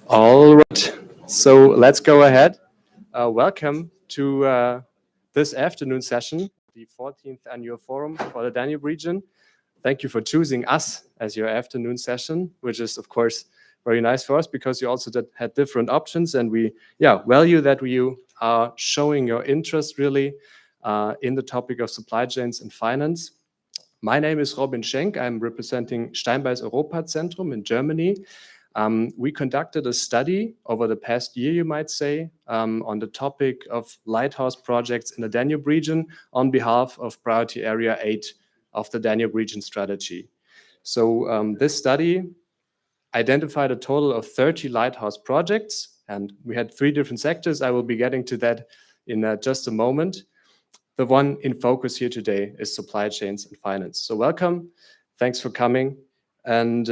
All right, so let's go ahead. Welcome to this afternoon session, the 14th Annual Forum for the Danube Region. Thank you for choosing us as your afternoon session, which is, of course, very nice for us because you also had different options, and we value that you are showing your interest really in the topic of supply chains and finance. My name is Robin Schenk. I'm representing Steinbeis Europa Zentrum in Germany. We conducted a study over the past year, you might say, on the topic of lighthouse projects in the Danube region on behalf of Priority Area 8 of the Danube region strategy. So this study identified a total of 30 lighthouse projects, and we had 3 different sectors. I will be getting to that in just a moment. The one in focus here today is supply chains and finance. So welcome, thanks for coming. And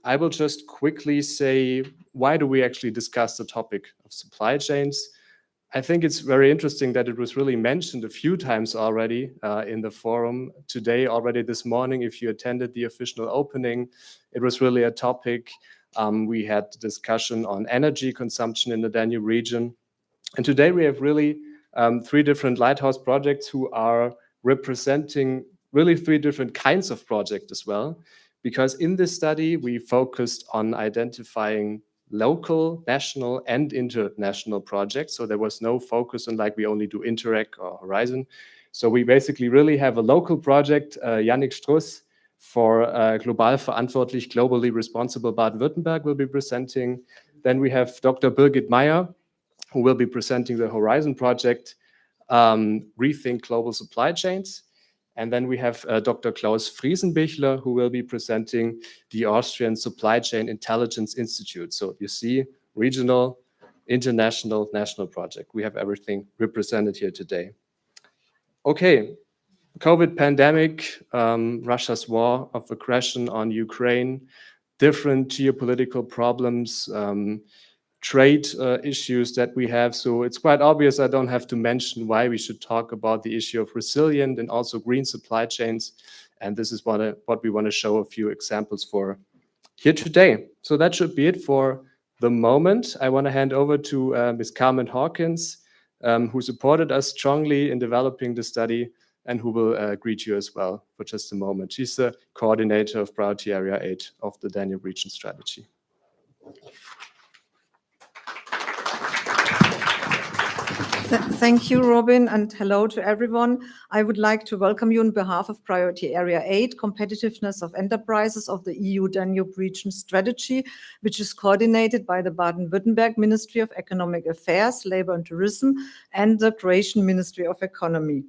I will just quickly say, why do we actually discuss the topic of supply chains? I think it's very interesting that it was really mentioned a few times already in the forum today, already this morning. If you attended the official opening, it was really a topic. We had discussion on energy consumption in the Danube region. And today we have really 3 different lighthouse projects who are representing really 3 different kinds of projects as well. Because in this study, we focused on identifying local, national, and international projects. So there was no focus on like we only do Interreg or Horizon. So we basically really have a local project, Yannick Struss for Global Verantwortlich, Globally Responsible Baden-Württemberg will be presenting. Then we have Dr. Birgit Meyer, who will be presenting the Horizon project, Rethink Global Supply Chains. And then we have Dr. Klaus Friesenbichler, who will be presenting the Austrian Supply Chain Intelligence Institute. So you see, regional, international, national project. We have everything represented here today. Okay, COVID pandemic, Russia's war of aggression on Ukraine, different geopolitical problems, trade issues that we have. So it's quite obvious, I don't have to mention why we should talk about the issue of resilient and also green supply chains. And this is what we want to show a few examples for here today. So that should be it for the moment. I want to hand over to Ms. Carmen Hawkins, who supported us strongly in developing the study and who will greet you as well for just a moment. She's the coordinator of Priority Area 8 of the Danube Region Strategy. Thank you, Robin, and hello to everyone. I would like to welcome you on behalf of Priority Area 8, Competitiveness of Enterprises of the EU Danube Region Strategy, which is coordinated by the Baden-Württemberg Ministry of Economic Affairs, Labour and Tourism, and the Croatian Ministry of Economy.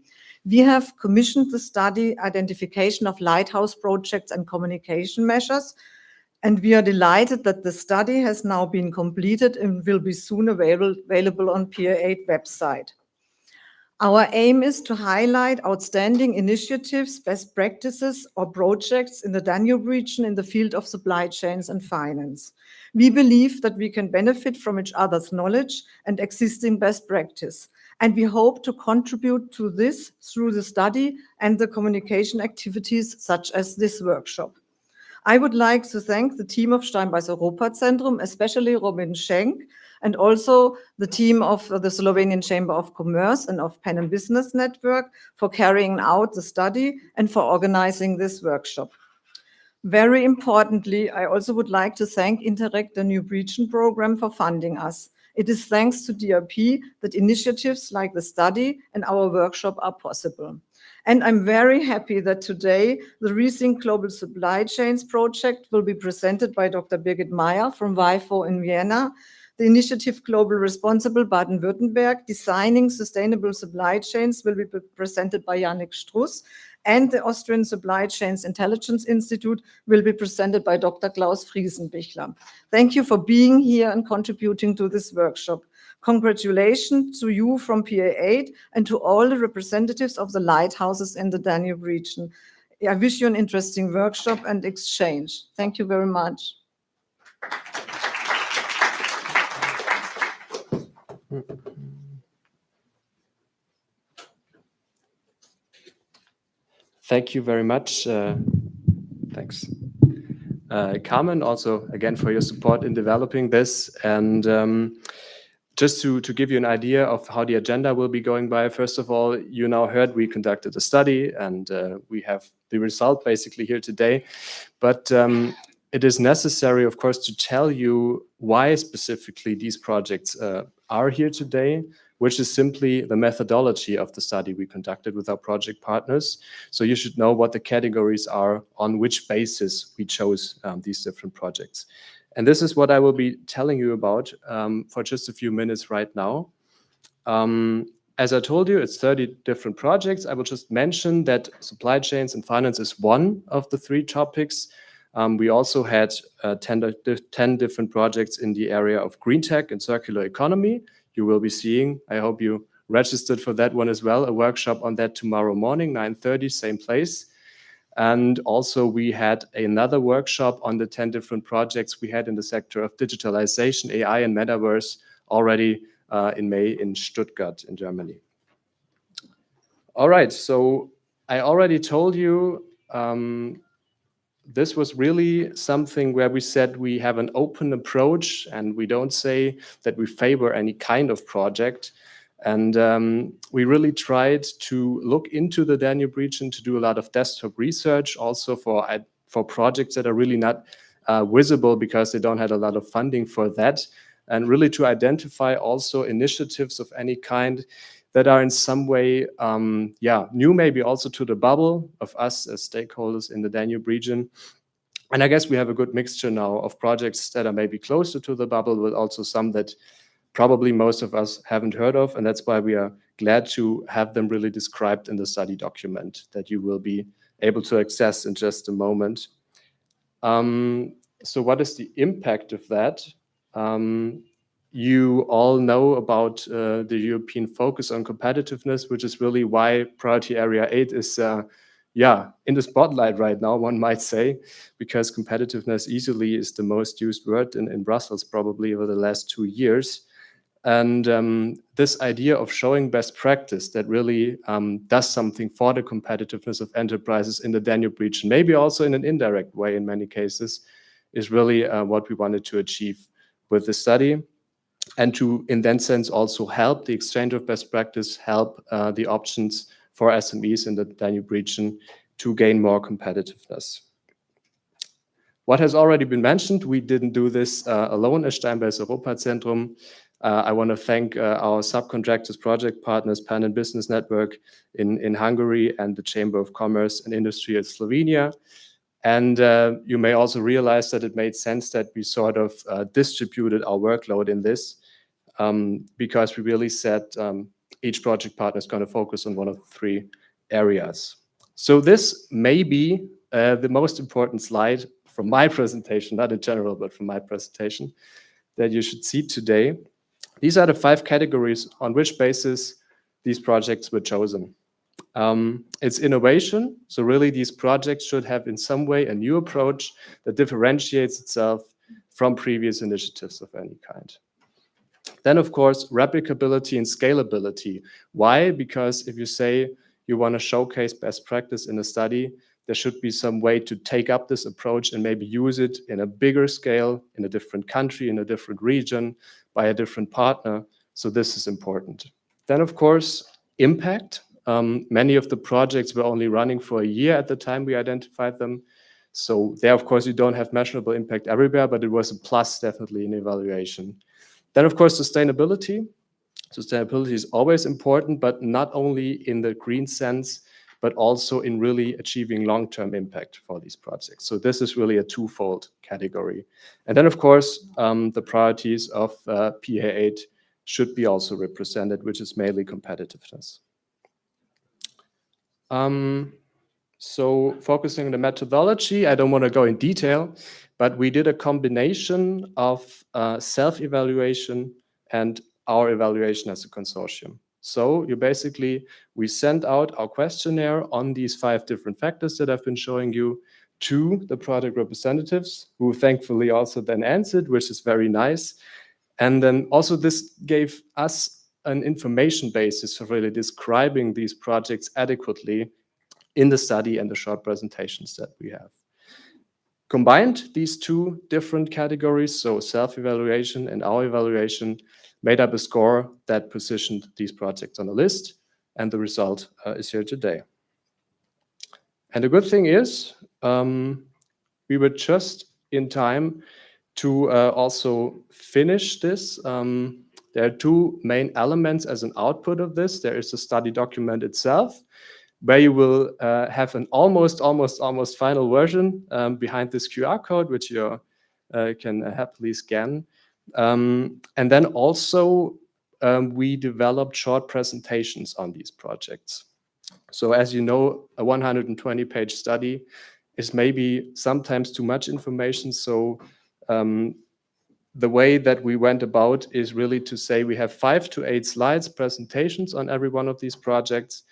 We have commissioned the study Identification of Lighthouse Projects and Communication Measures, and we are delighted that the study has now been completed and will be soon available on PA8 website. Our aim is to highlight outstanding initiatives, best practices, or projects in the Danube region in the field of supply chains and finance. We believe that we can benefit from each other's knowledge and existing best practice, and we hope to contribute to this through the study and the communication activities such as this workshop. I would like to thank the team of Steinbeis Europa Zentrum, especially Robin Schenk, and also the team of the Slovenian Chamber of Commerce and of Pannon Business Network for carrying out the study and for organizing this workshop. Very importantly, I also would like to thank Interreg Danube Region program for funding us. It is thanks to DRP that initiatives like the study and our workshop are possible. And I'm very happy that today the Rethink Global Supply Chains project will be presented by Dr. Birgit Meyer from WIFO in Vienna. The initiative Global Responsible Baden-Württemberg, Designing Sustainable Supply Chains will be presented by Yannick Struss, and the Austrian Supply Chains Intelligence Institute will be presented by Dr. Klaus Friesenbichler. Thank you for being here and contributing to this workshop. Congratulations to you from PA8 and to all the representatives of the lighthouses in the Danube region. I wish you an interesting workshop and exchange. Thank you very much. Thank you very much. Thanks. Carmen, also again for your support in developing this. And just to give you an idea of how the agenda will be going by, first of all, you now heard we conducted a study, and we have the result basically here today. But it is necessary, of course, to tell you why specifically these projects are here today, which is simply the methodology of the study we conducted with our project partners. So you should know what the categories are, on which basis we chose these different projects. And this is what I will be telling you about for just a few minutes right now. As I told you, it's 30 different projects. I will just mention that supply chains and finance is one of the 3 topics. We also had 10 different projects in the area of green tech and circular economy. You will be seeing, I hope you registered for that one as well, a workshop on that tomorrow morning, 9:30, same place. And also we had another workshop on the 10 different projects we had in the sector of digitalization, AI and metaverse already in May in Stuttgart in Germany. All right, so I already told you this was really something where we said we have an open approach and we don't say that we favor any kind of project. And we really tried to look into the Danube region to do a lot of desktop research also for projects that are really not visible because they don't have a lot of funding for that, and really to identify also initiatives of any kind that are in some way, new maybe also to the bubble of us as stakeholders in the Danube region. And I guess we have a good mixture now of projects that are maybe closer to the bubble, but also some that probably most of us haven't heard of. And that's why we are glad to have them really described in the study document that you will be able to access in just a moment. So what is the impact of that? You all know about the European focus on competitiveness, which is really why Priority Area 8 is in the spotlight right now, one might say, because competitiveness easily is the most used word in Brussels probably over the last 2 years. And this idea of showing best practice that really does something for the competitiveness of enterprises in the Danube region, maybe also in an indirect way in many cases, is really what we wanted to achieve with the study. And to, in that sense, also help the exchange of best practice, help the options for SMEs in the Danube region to gain more competitiveness. What has already been mentioned, we didn't do this alone as Steinbeis Europa Zentrum. I want to thank our subcontractors, project partners, Pannon Business Network in Hungary and the Chamber of Commerce and Industry of Slovenia. And you may also realize that it made sense that we sort of distributed our workload in this because we really said each project partner is going to focus on one of the 3 areas. So this may be the most important slide from my presentation, not in general, but from my presentation, that you should see today. These are the 5 categories on which basis these projects were chosen. It's innovation. So really these projects should have in some way a new approach that differentiates itself from previous initiatives of any kind. Then, of course, replicability and scalability. Why? Because if you say you want to showcase best practice in a study, there should be some way to take up this approach and maybe use it in a bigger scale, in a different country, in a different region, by a different partner. So this is important. Then, of course, impact. Many of the projects were only running for a year at the time we identified them. So there, of course, you don't have measurable impact everywhere, but it was a plus definitely in evaluation. Then, of course, sustainability. Sustainability is always important, but not only in the green sense, but also in really achieving long-term impact for these projects. So this is really a twofold category. And then, of course, the priorities of PA8 should be also represented, which is mainly competitiveness. So focusing on the methodology, I don't want to go in detail, but we did a combination of self-evaluation and our evaluation as a consortium. So we sent out our questionnaire on these 5 different factors that I've been showing you to the project representatives, who thankfully also then answered, which is very nice. And then also this gave us an information basis for really describing these projects adequately in the study and the short presentations that we have. combined these two different categories, so self-evaluation and our evaluation, made up a score that positioned these projects on a list, and the result is here today. And the good thing is, we were just in time to also finish this. There are two main elements as an output of this. There is the study document itself, where you will have an almost final version behind this QR code, which you can happily scan. And then also, we developed short presentations on these projects. So as you know, a 120-page study is maybe sometimes too much information. So the way that we went about is really to say we have 5 to 8 slides, presentations on every one of these projects,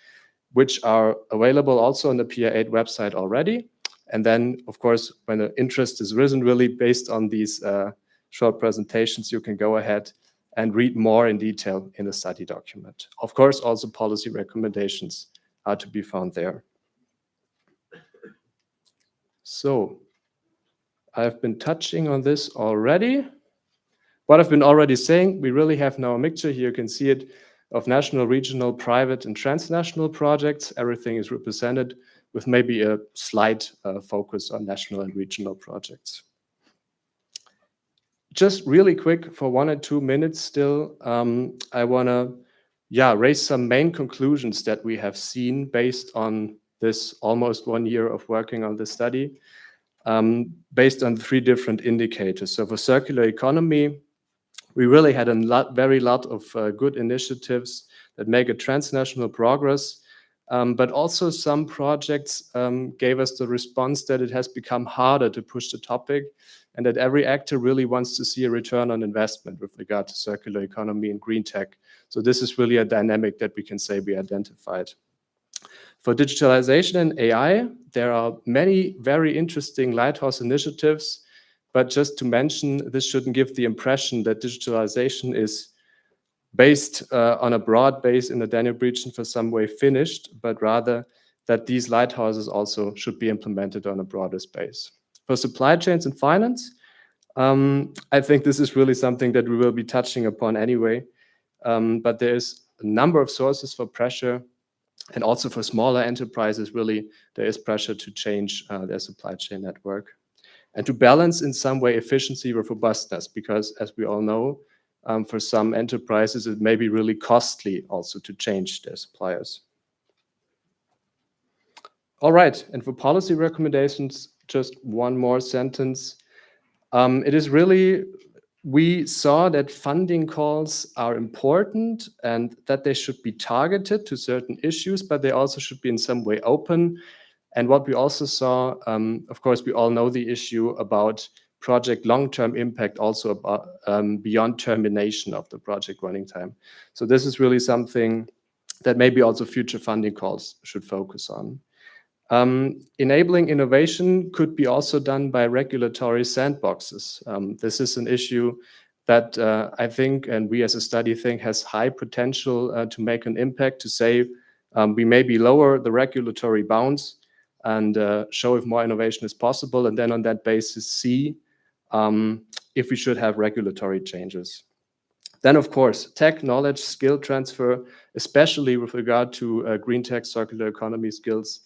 which are available also on the PA8 website already. And then, of course, when the interest is risen really based on these short presentations, you can go ahead and read more in detail in the study document. Of course, also policy recommendations are to be found there. So I've been touching on this already. What I've been already saying, we really have now a mixture here. You can see it of national, regional, private, and transnational projects. Everything is represented with maybe a slight focus on national and regional projects. Just really quick for 1 or 2 minutes still, I want to raise some main conclusions that we have seen based on this almost 1 year of working on this study, based on 3 different indicators. So for circular economy, we really had a very lot of good initiatives that make a transnational progress, but also some projects gave us the response that it has become harder to push the topic, and that every actor really wants to see a return on investment with regard to circular economy and green tech. So this is really a dynamic that we can say we identified. For digitalization and AI, there are many very interesting Lighthouse initiatives. But just to mention, this shouldn't give the impression that digitalization is based on a broad base in the Danube region for some way finished, but rather that these lighthouses also should be implemented on a broader space. For supply chains and finance, I think this is really something that we will be touching upon anyway. But there is a number of sources for pressure, and also for smaller enterprises, really, there is pressure to change their supply chain network. And to balance in some way efficiency with robustness, because as we all know, for some enterprises, it may be really costly also to change their suppliers. All right, and for policy recommendations, just one more sentence. It is really, we saw that funding calls are important and that they should be targeted to certain issues, but they also should be in some way open. And what we also saw, of course, we all know the issue about project long-term impact, also about beyond termination of the project running time. So this is really something that maybe also future funding calls should focus on. Enabling innovation could be also done by regulatory sandboxes. This is an issue that I think, and we as a study think, has high potential to make an impact, to say we maybe lower the regulatory bounds and show if more innovation is possible, and then on that basis see if we should have regulatory changes. Then, of course, tech, knowledge, skill transfer, especially with regard to green tech, circular economy skills,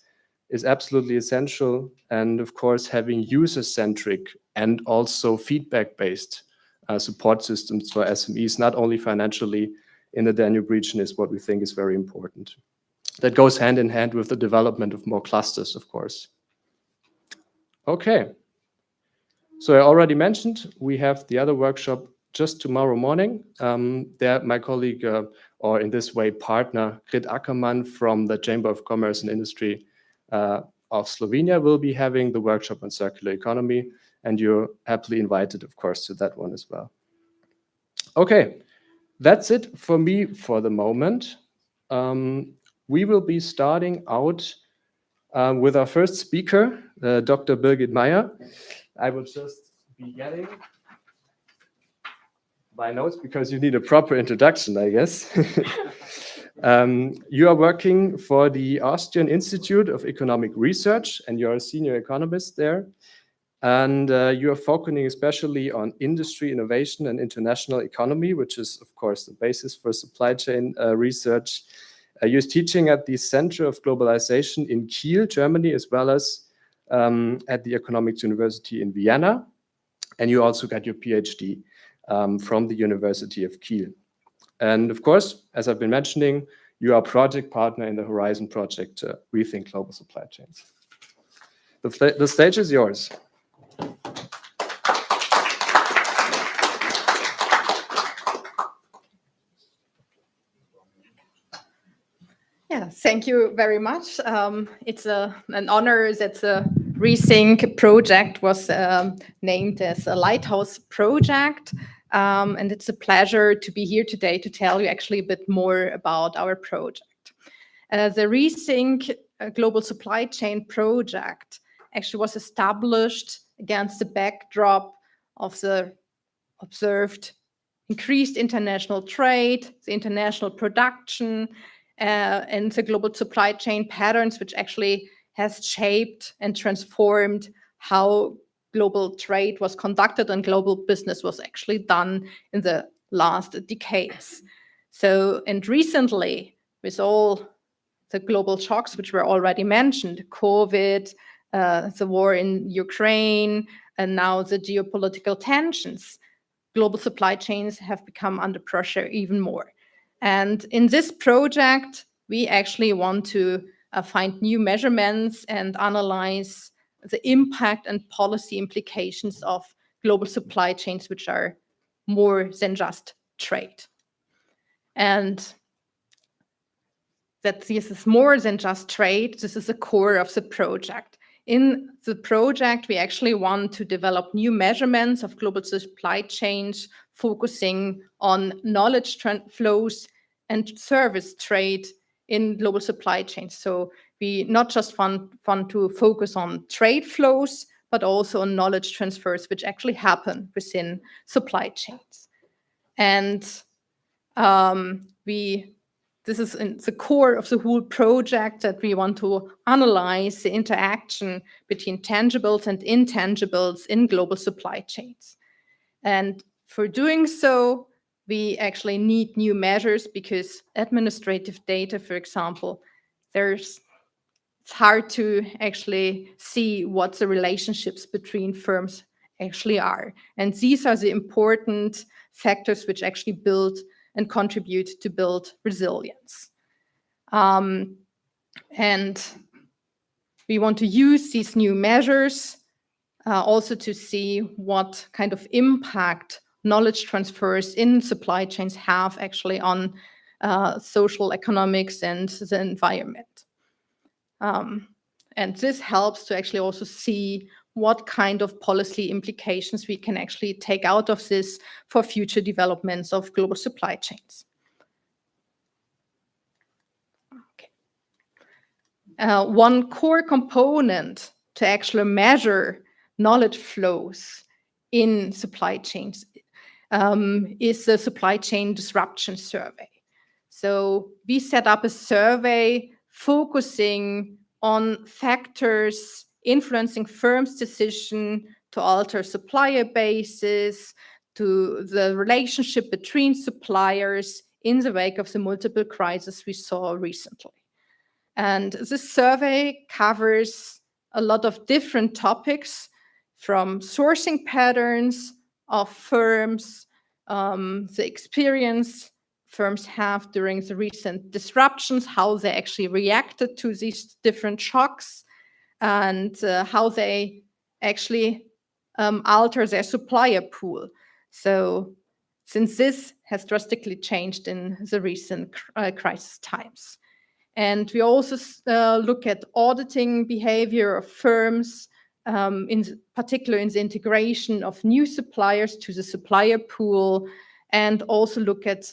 is absolutely essential. And of course, having user-centric and also feedback-based support systems for SMEs, not only financially in the Danube region, is what we think is very important. That goes hand in hand with the development of more clusters, of course. Okay. So I already mentioned we have the other workshop just tomorrow morning. There, my colleague, or in this way, partner, Grit Ackermann from the Chamber of Commerce and Industry of Slovenia will be having the workshop on circular economy, and you're happily invited, of course, to that one as well. Okay, that's it for me for the moment. We will be starting out with our first speaker, Dr. Birgit Meyer. I will just be getting my notes because you need a proper introduction, I guess. You are working for the Austrian Institute of Economic Research, and you're a senior economist there. And you are focusing especially on industry, innovation, and international economy, which is, of course, the basis for supply chain research. You're teaching at the Center of Globalization in Kiel, Germany, as well as at the Economics University in Vienna. And you also got your PhD from the University of Kiel. And of course, as I've been mentioning, you are a project partner in the Horizon project to rethink global supply chains. The stage is yours. Yeah, thank you very much. It's an honor that the Rethink project was named as a Lighthouse project. And it's a pleasure to be here today to tell you actually a bit more about our project. The Rethink Global Supply Chain project actually was established against the backdrop of the observed increased international trade, the international production, and the global supply chain patterns, which actually has shaped and transformed how global trade was conducted and global business was actually done in the last decades. So, and recently, with all the global shocks, which were already mentioned, COVID, the war in Ukraine, and now the geopolitical tensions, global supply chains have become under pressure even more. And in this project, we actually want to find new measurements and analyze the impact and policy implications of global supply chains, which are more than just trade. And that this is more than just trade, this is the core of the project. In the project, we actually want to develop new measurements of global supply chains, focusing on knowledge flows and service trade in global supply chains. So we not just want to focus on trade flows, but also on knowledge transfers, which actually happen within supply chains. And this is in the core of the whole project, that we want to analyze the interaction between tangibles and intangibles in global supply chains. And for doing so, we actually need new measures, because administrative data, for example, it's hard to actually see what the relationships between firms actually are. And these are the important factors which actually build and contribute to build resilience. And we want to use these new measures also to see what kind of impact knowledge transfers in supply chains have actually on social economics and the environment. And this helps to actually also see what kind of policy implications we can actually take out of this for future developments of global supply chains. Okay. One core component to actually measure knowledge flows in supply chains is the Supply Chain Disruption Survey. So we set up a survey focusing on factors influencing firms' decision to alter supplier bases, to the relationship between suppliers in the wake of the multiple crises we saw recently. And this survey covers a lot of different topics, from sourcing patterns of firms, the experience firms have during the recent disruptions, how they actually reacted to these different shocks, and how they actually alter their supplier pool. So since this has drastically changed in the recent crisis times. And we also look at auditing behavior of firms, in particular in the integration of new suppliers to the supplier pool, and also look at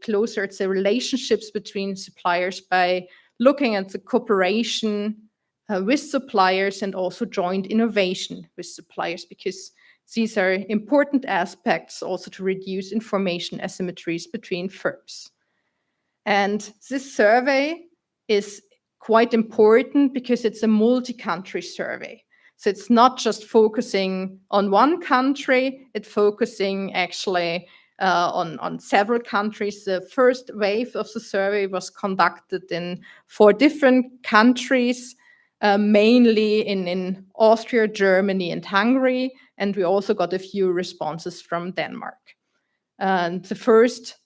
closer at the relationships between suppliers by looking at the cooperation with suppliers and also joint innovation with suppliers, because these are important aspects also to reduce information asymmetries between firms. And this survey is quite important because it's a multi-country survey. So it's not just focusing on one country, it's focusing actually on several countries. The first wave of the survey was conducted in 4 different countries, mainly in Austria, Germany, and Hungary, and we also got a few responses from Denmark. And the first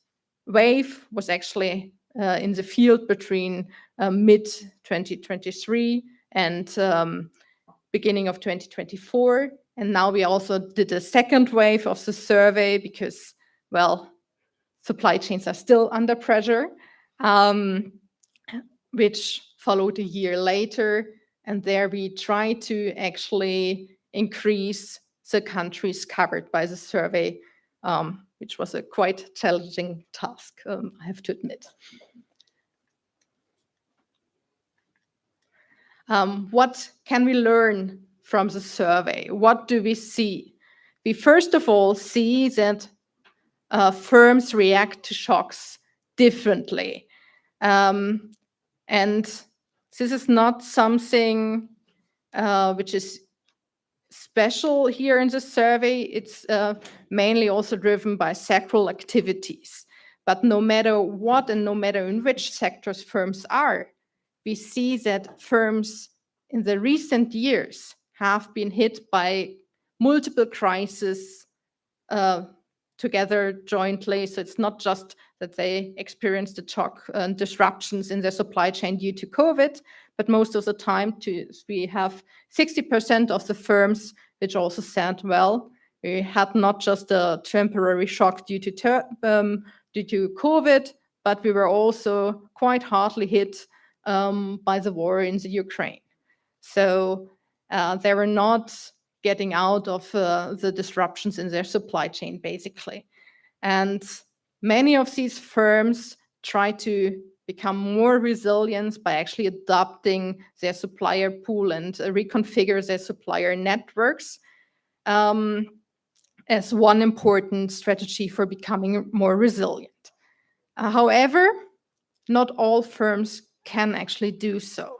wave was actually in the field between mid-2023 and beginning of 2024. And now we also did a second wave of the survey because, well, supply chains are still under pressure, which followed a year later. And there we try to actually increase the countries covered by the survey, which was a quite challenging task, I have to admit. What can we learn from the survey? What do we see? We first of all see that firms react to shocks differently. And this is not something which is special here in the survey. It's mainly also driven by sectoral activities. But no matter what and no matter in which sectors firms are, we see that firms in the recent years have been hit by multiple crises together jointly. So it's not just that they experienced the shock and disruptions in their supply chain due to COVID, but most of the time we have 60% of the firms which also said, well, we had not just a temporary shock due to COVID, but we were also quite hardly hit by the war in the Ukraine. So they were not getting out of the disruptions in their supply chain, basically. And many of these firms try to become more resilient by actually adopting their supplier pool and reconfigure their supplier networks as one important strategy for becoming more resilient. However, not all firms can actually do so.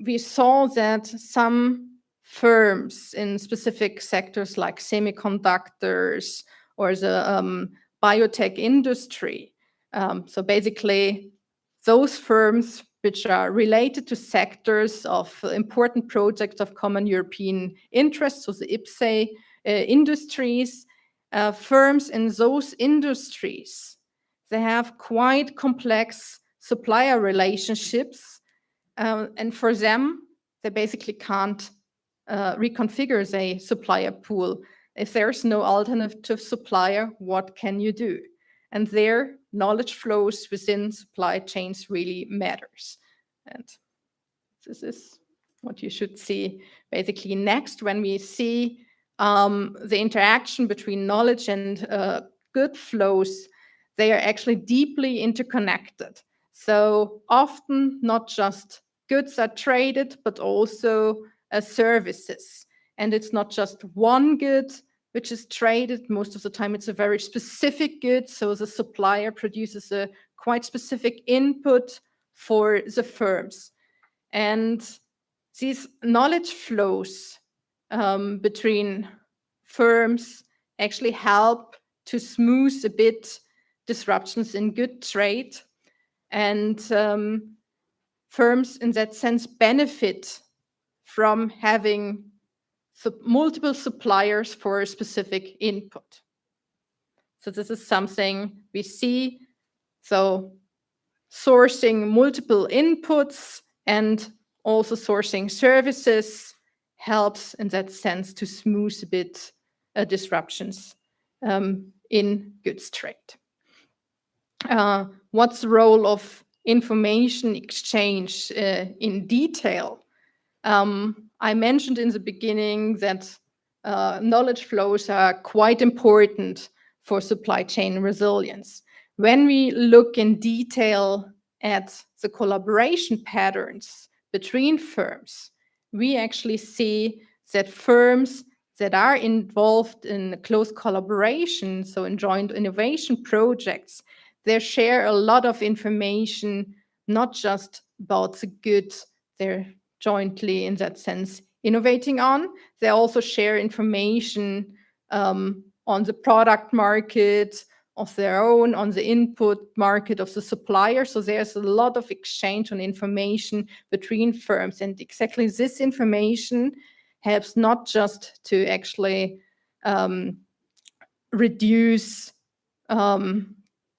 We saw that some firms in specific sectors like semiconductors or the biotech industry, so basically those firms which are related to sectors of important projects of common European interest, so the IPSE industries, firms in those industries, they have quite complex supplier relationships, and for them, they basically can't reconfigure their supplier pool. If there's no alternative supplier, what can you do? And their knowledge flows within supply chains really matters. And this is what you should see basically next when we see the interaction between knowledge and good flows. They are actually deeply interconnected. So often not just goods are traded, but also services. And it's not just one good which is traded. Most of the time it's a very specific good. So the supplier produces a quite specific input for the firms. And these knowledge flows between firms actually help to smooth a bit disruptions in good trade. And firms in that sense benefit from having multiple suppliers for a specific input. So this is something we see. So sourcing multiple inputs and also sourcing services helps in that sense to smooth a bit disruptions in goods trade. What's the role of information exchange in detail? I mentioned in the beginning that knowledge flows are quite important for supply chain resilience. When we look in detail at the collaboration patterns between firms, we actually see that firms that are involved in close collaboration, so in joint innovation projects, they share a lot of information, not just about the goods they're jointly, in that sense, innovating on. They also share information on the product market of their own, on the input market of the supplier. So there's a lot of exchange on information between firms. And exactly this information helps not just to actually reduce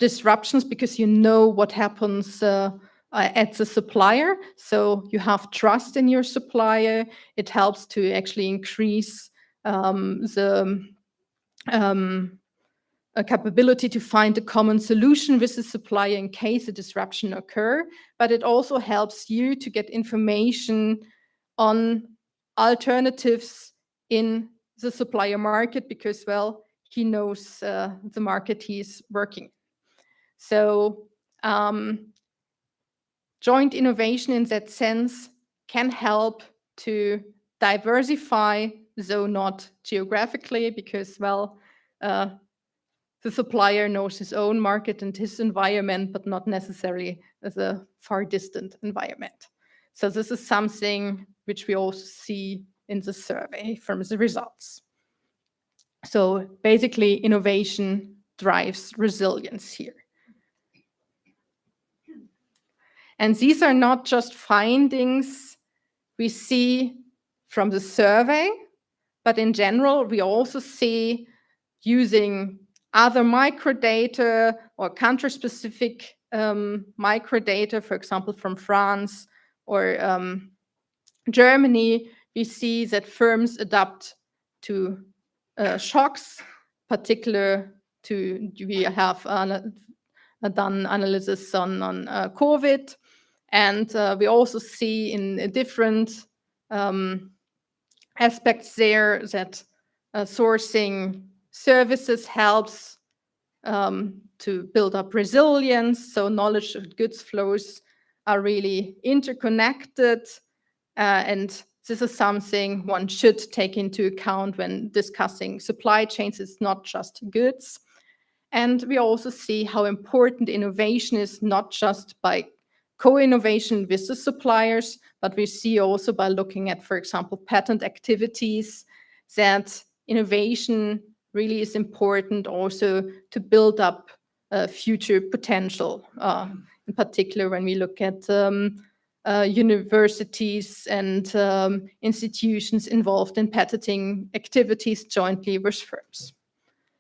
disruptions, because you know what happens at the supplier. So you have trust in your supplier. It helps to actually increase the a capability to find a common solution with the supplier in case a disruption occur, but it also helps you to get information on alternatives in the supplier market, because, well, he knows the market he's working. So joint innovation in that sense can help to diversify, though not geographically, because, well, the supplier knows his own market and his environment, but not necessarily as a far distant environment. So this is something which we also see in the survey from the results. So basically, innovation drives resilience here. And these are not just findings we see from the survey, but in general, we also see using other microdata or country-specific microdata, for example, from France or Germany, we see that firms adapt to shocks, particular to, we have done analysis on COVID, and we also see in different aspects there that sourcing services helps to build up resilience. So knowledge of goods flows are really interconnected. And this is something one should take into account when discussing supply chains. It's not just goods. And we also see how important innovation is, not just by co-innovation with the suppliers, but we see also by looking at, for example, patent activities, that innovation really is important also to build up future potential, in particular when we look at universities and institutions involved in patenting activities jointly with firms.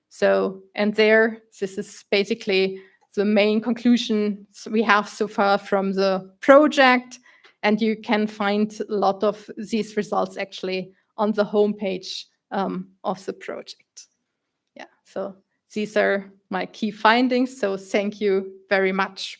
So, and there, this is basically the main conclusion we have so far from the project, and you can find a lot of these results actually on the homepage of the project. Yeah, so these are my key findings, so thank you very much.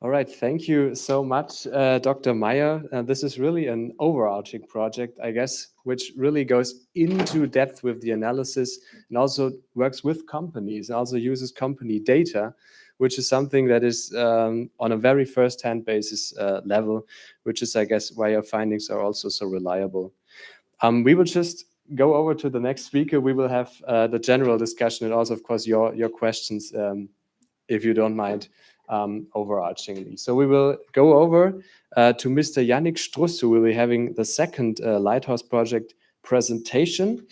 All right, thank you so much, Dr. Meyer. This is really an overarching project, I guess, which really goes into depth with the analysis and also works with companies and also uses company data, which is something that is on a very first-hand basis level, which is, I guess, why your findings are also so reliable. We will just go over to the next speaker. We will have the general discussion and also, of course, your questions, if you don't mind. Overarchingly. So we will go over to Mr. Yannick Struss, who will be having the second Lighthouse project presentation.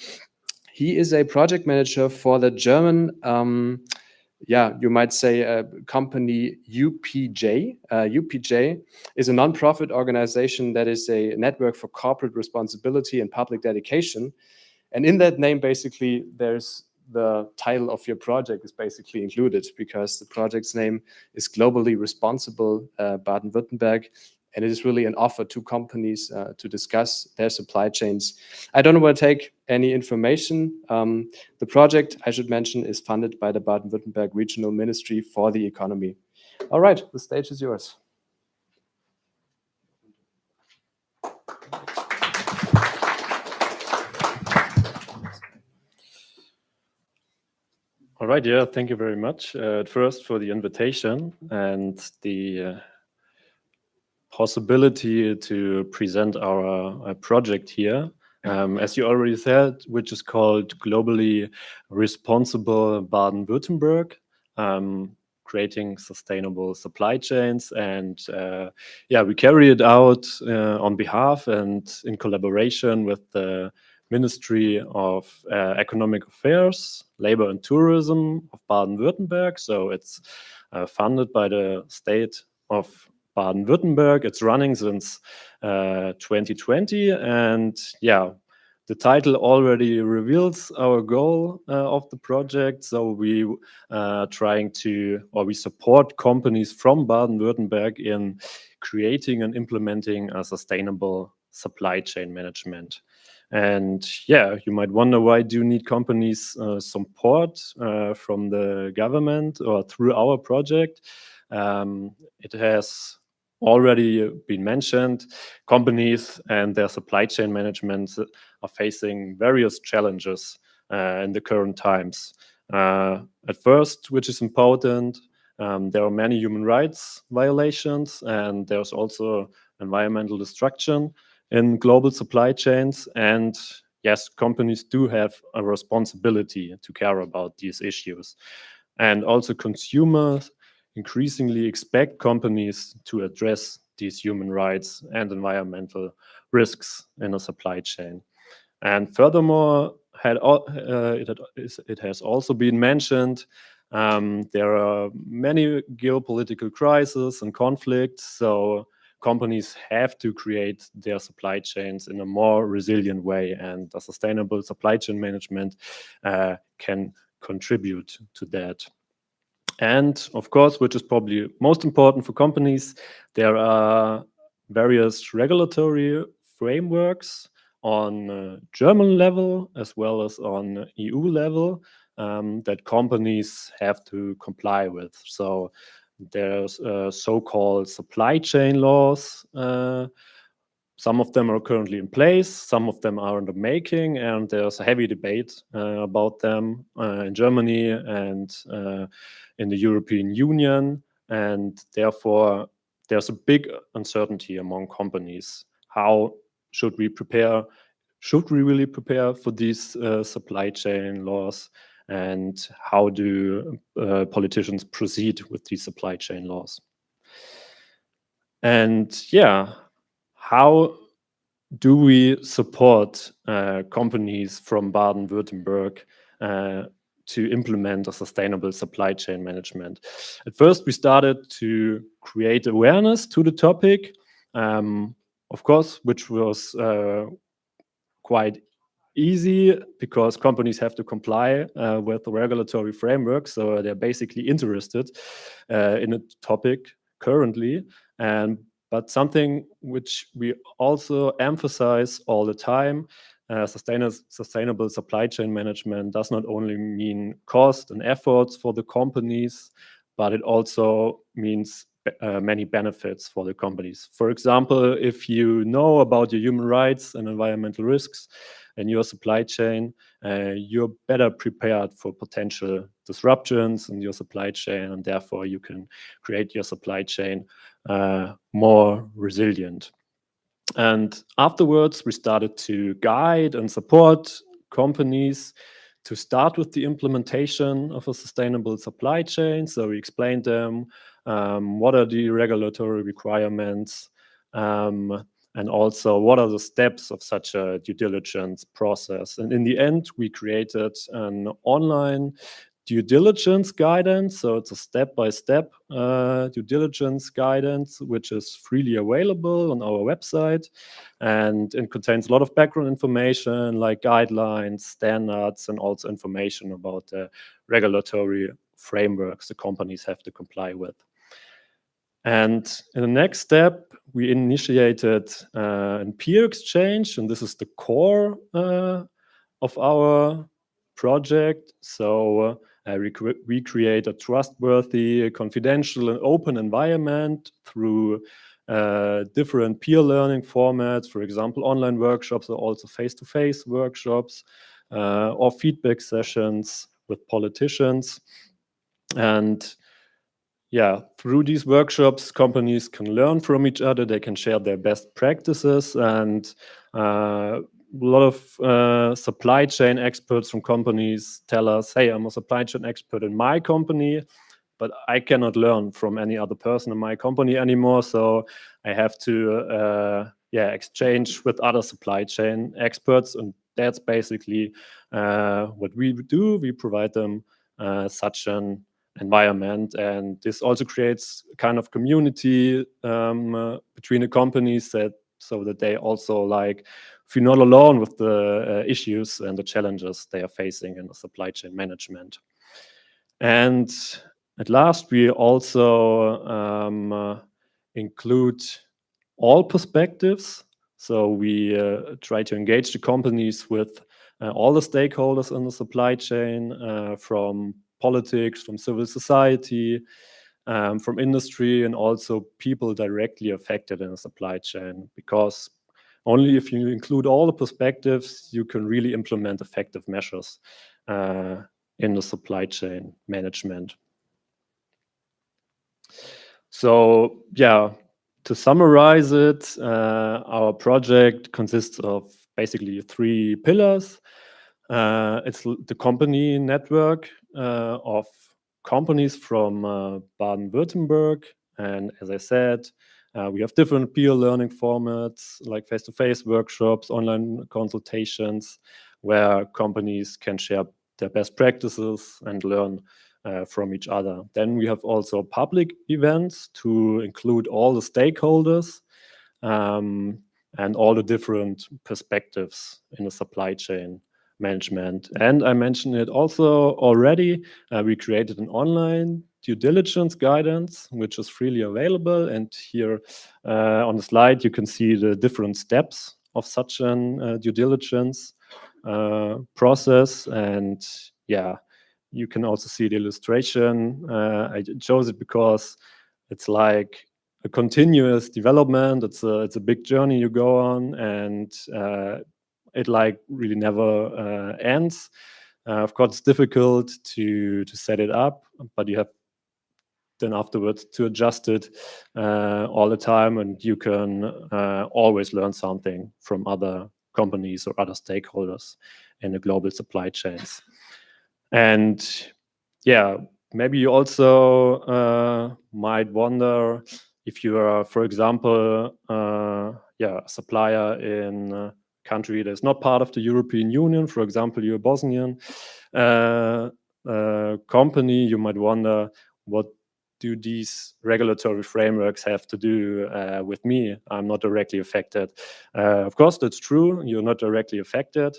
He is a project manager for the German, you might say, company UPJ. UPJ is a non-profit organization that is a network for corporate responsibility and public dedication. And in that name, basically, there's the title of your project is basically included, because the project's name is Globally Responsible Baden-Württemberg, and it is really an offer to companies to discuss their supply chains. I don't want to take any information. The project, I should mention, is funded by the Baden-Württemberg Regional Ministry for the Economy. All right, the stage is yours. All right, yeah, thank you very much at first for the invitation and the possibility to present our project here. As you already said, which is called Globally Responsible Baden-Württemberg. creating sustainable supply chains. And yeah, we carry it out on behalf and in collaboration with the Ministry of Economic Affairs, Labor and Tourism of Baden-Württemberg. So it's funded by the state of Baden-Württemberg. It's running since 2020. And yeah, the title already reveals our goal of the project. So we we support companies from Baden-Württemberg in creating and implementing a sustainable supply chain management. And yeah, you might wonder, why do you need companies support from the government or through our project? It has already been mentioned, companies and their supply chain management are facing various challenges in the current times. At first, which is important, there are many human rights violations, and there's also environmental destruction in global supply chains. And yes, companies do have a responsibility to care about these issues. And also consumers increasingly expect companies to address these human rights and environmental risks in a supply chain. And furthermore, it has also been mentioned, there are many geopolitical crises and conflicts, so companies have to create their supply chains in a more resilient way, and a sustainable supply chain management can contribute to that. And of course, which is probably most important for companies, there are various regulatory frameworks on German level as well as on EU level that companies have to comply with. So there's so-called supply chain laws. Some of them are currently in place, some of them are in the making, and there's a heavy debate about them in Germany and in the European Union. And therefore, there's a big uncertainty among companies. How should we prepare? Should we really prepare for these supply chain laws? And how do politicians proceed with these supply chain laws? And yeah, how do we support companies from Baden-Württemberg to implement a sustainable supply chain management? At first, we started to create awareness to the topic, of course, which was quite easy because companies have to comply with the regulatory framework. So they're basically interested in a topic currently. But something which we also emphasize all the time, sustainable supply chain management does not only mean cost and efforts for the companies, but it also means many benefits for the companies. For example, if you know about your human rights and environmental risks in your supply chain, you're better prepared for potential disruptions in your supply chain, and therefore you can create your supply chain more resilient. And afterwards, we started to guide and support companies to start with the implementation of a sustainable supply chain. So we explained them what are the regulatory requirements, and also what are the steps of such a due diligence process. And in the end, we created an online due diligence guidance. So it's a step-by-step due diligence guidance, which is freely available on our website. And it contains a lot of background information like guidelines, standards, and also information about the regulatory frameworks the companies have to comply with. And in the next step, we initiated a peer exchange, and this is the core of our project. So we create a trustworthy, confidential, and open environment through different peer learning formats, for example, online workshops or also face-to-face workshops or feedback sessions with politicians. And yeah, through these workshops, companies can learn from each other, they can share their best practices, and a lot of supply chain experts from companies tell us, hey, I'm a supply chain expert in my company. but I cannot learn from any other person in my company anymore. So I have to exchange with other supply chain experts, and that's basically what we do. We provide them such an environment, and this also creates kind of community between the companies so that they also feel not alone with the issues and the challenges they are facing in the supply chain management. And at last, we also include all perspectives. So we try to engage the companies with all the stakeholders in the supply chain, from politics, from civil society, from industry, and also people directly affected in the supply chain. Because only if you include all the perspectives, you can really implement effective measures in the supply chain management. So yeah, to summarize it, our project consists of basically 3 pillars. It's the company network of companies from Baden-Württemberg. And as I said, we have different peer learning formats like face-to-face workshops, online consultations, where companies can share their best practices and learn from each other. Then we have also public events to include all the stakeholders and all the different perspectives in the supply chain management. And I mentioned it also already, we created an online due diligence guidance, which is freely available. And here on the slide, you can see the different steps of such an due diligence process. And yeah, you can also see the illustration. I chose it because it's like a continuous development. It's a big journey you go on, and it really never ends. Of course, it's difficult to set it up, but you have then afterwards to adjust it all the time, and you can always learn something from other companies or other stakeholders in the global supply chains. And yeah, maybe you also might wonder if you are, for example, a supplier in a country that is not part of the European Union. For example, you're a Bosnian company. You might wonder, what do these regulatory frameworks have to do with me? I'm not directly affected. Of course, that's true. You're not directly affected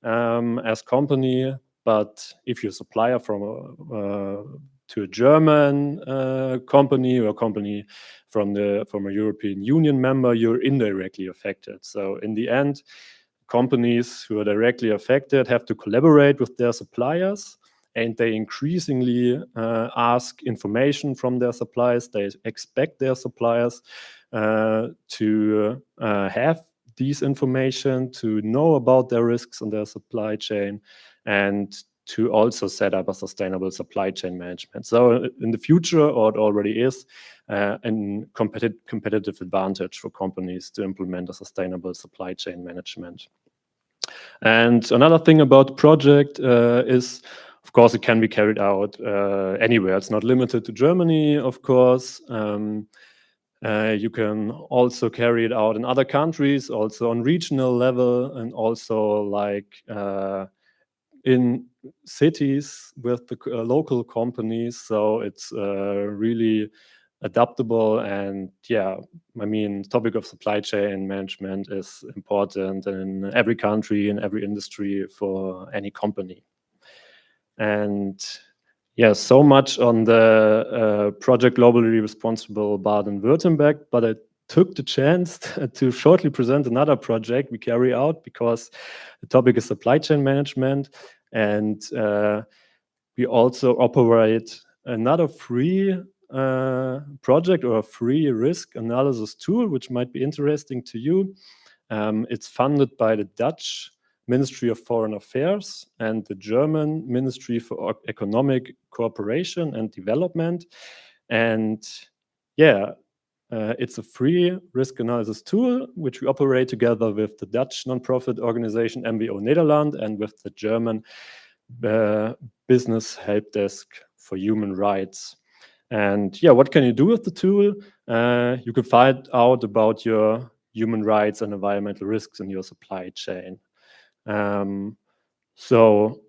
as company. But if you're a supplier to a German company or a company from a European Union member, you're indirectly affected. So in the end, companies who are directly affected have to collaborate with their suppliers, and they increasingly ask information from their suppliers. They expect their suppliers to have these information, to know about their risks in their supply chain, and to also set up a sustainable supply chain management. So in the future, or it already is, a competitive advantage for companies to implement a sustainable supply chain management. And another thing about the project is, of course, it can be carried out anywhere. It's not limited to Germany, of course. You can also carry it out in other countries, also on regional level, and also in cities with the local companies. So it's really adaptable. And yeah, I mean, the topic of supply chain management is important in every country, in every industry, for any company. And yeah, so much on the project Globally Responsible Baden-Württemberg, but I took the chance to shortly present another project we carry out, because the topic is supply chain management. And we also operate another free project, or a free risk analysis tool, which might be interesting to you. It's funded by the Dutch Ministry of Foreign Affairs and the German Ministry for Economic Cooperation and Development. And yeah, it's a free risk analysis tool, which we operate together with the Dutch nonprofit organization MBO Nederland and with the German Business Help Desk for Human Rights. And yeah, what can you do with the tool? You can find out about your human rights and environmental risks in your supply chain. So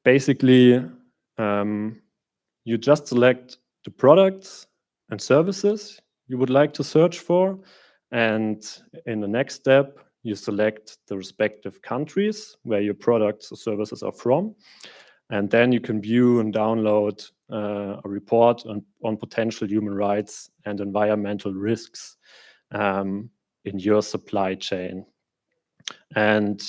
basically, you just select the products and services you would like to search for. And in the next step, you select the respective countries where your products or services are from. And then you can view and download a report on potential human rights and environmental risks in your supply chain. And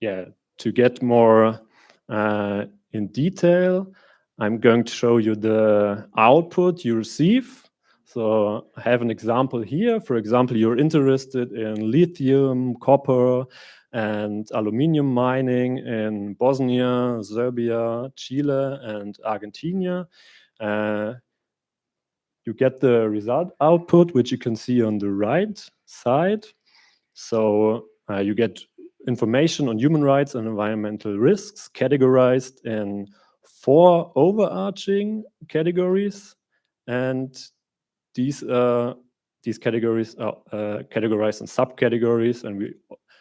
yeah, to get more in detail, I'm going to show you the output you receive. So I have an example here. For example, you're interested in lithium, copper, and aluminium mining in Bosnia, Serbia, Chile, and Argentina. You get the result output, which you can see on the right side. So you get information on human rights and environmental risks categorized in 4 overarching categories, and these categories are categorized in subcategories, and we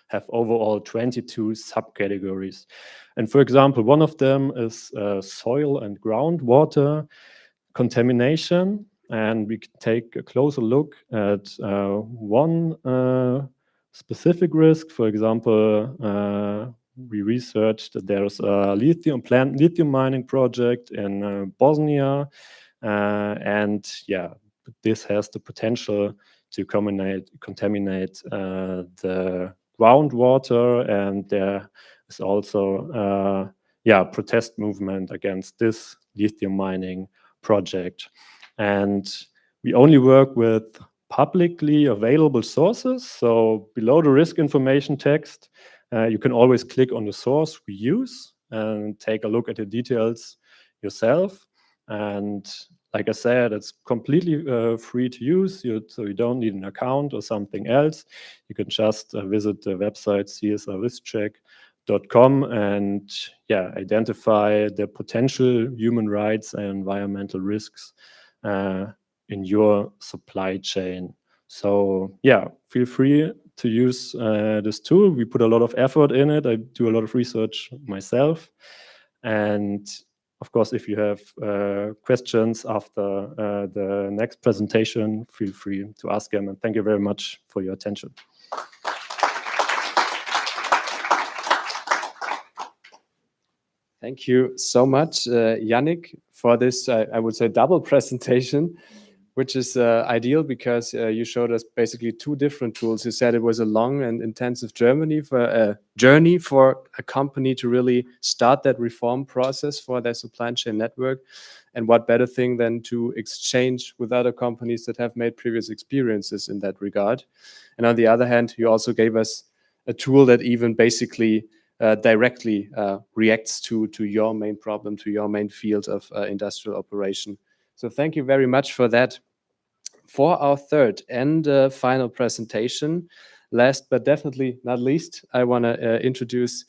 have overall 22 subcategories. And for example, one of them is soil and groundwater contamination, and we can take a closer look at one specific risk. For example, we researched that there's a planned lithium mining project in Bosnia, and yeah, this has the potential to contaminate the groundwater, and there is also protest movement against this lithium mining project. And we only work with publicly available sources. So below the risk information text, you can always click on the source we use and take a look at the details yourself. And like I said, it's completely free to use, so you don't need an account or something else. You can just visit the website csrriskcheck.com and identify the potential human rights and environmental risks in your supply chain. So yeah, feel free to use this tool. We put a lot of effort in it. I do a lot of research myself. And of course, if you have questions after the next presentation, feel free to ask them. And thank you very much for your attention. Thank you so much, Yannick, for this, I would say, double presentation, which is ideal because you showed us basically 2 different tools. You said it was a long and intensive journey for a company to really start that reform process for their supply chain network. And what better thing than to exchange with other companies that have made previous experiences in that regard. And on the other hand, you also gave us a tool that even basically directly reacts to your main problem, to your main field of industrial operation. So thank you very much for that. For our third and final presentation, last but definitely not least, I want to introduce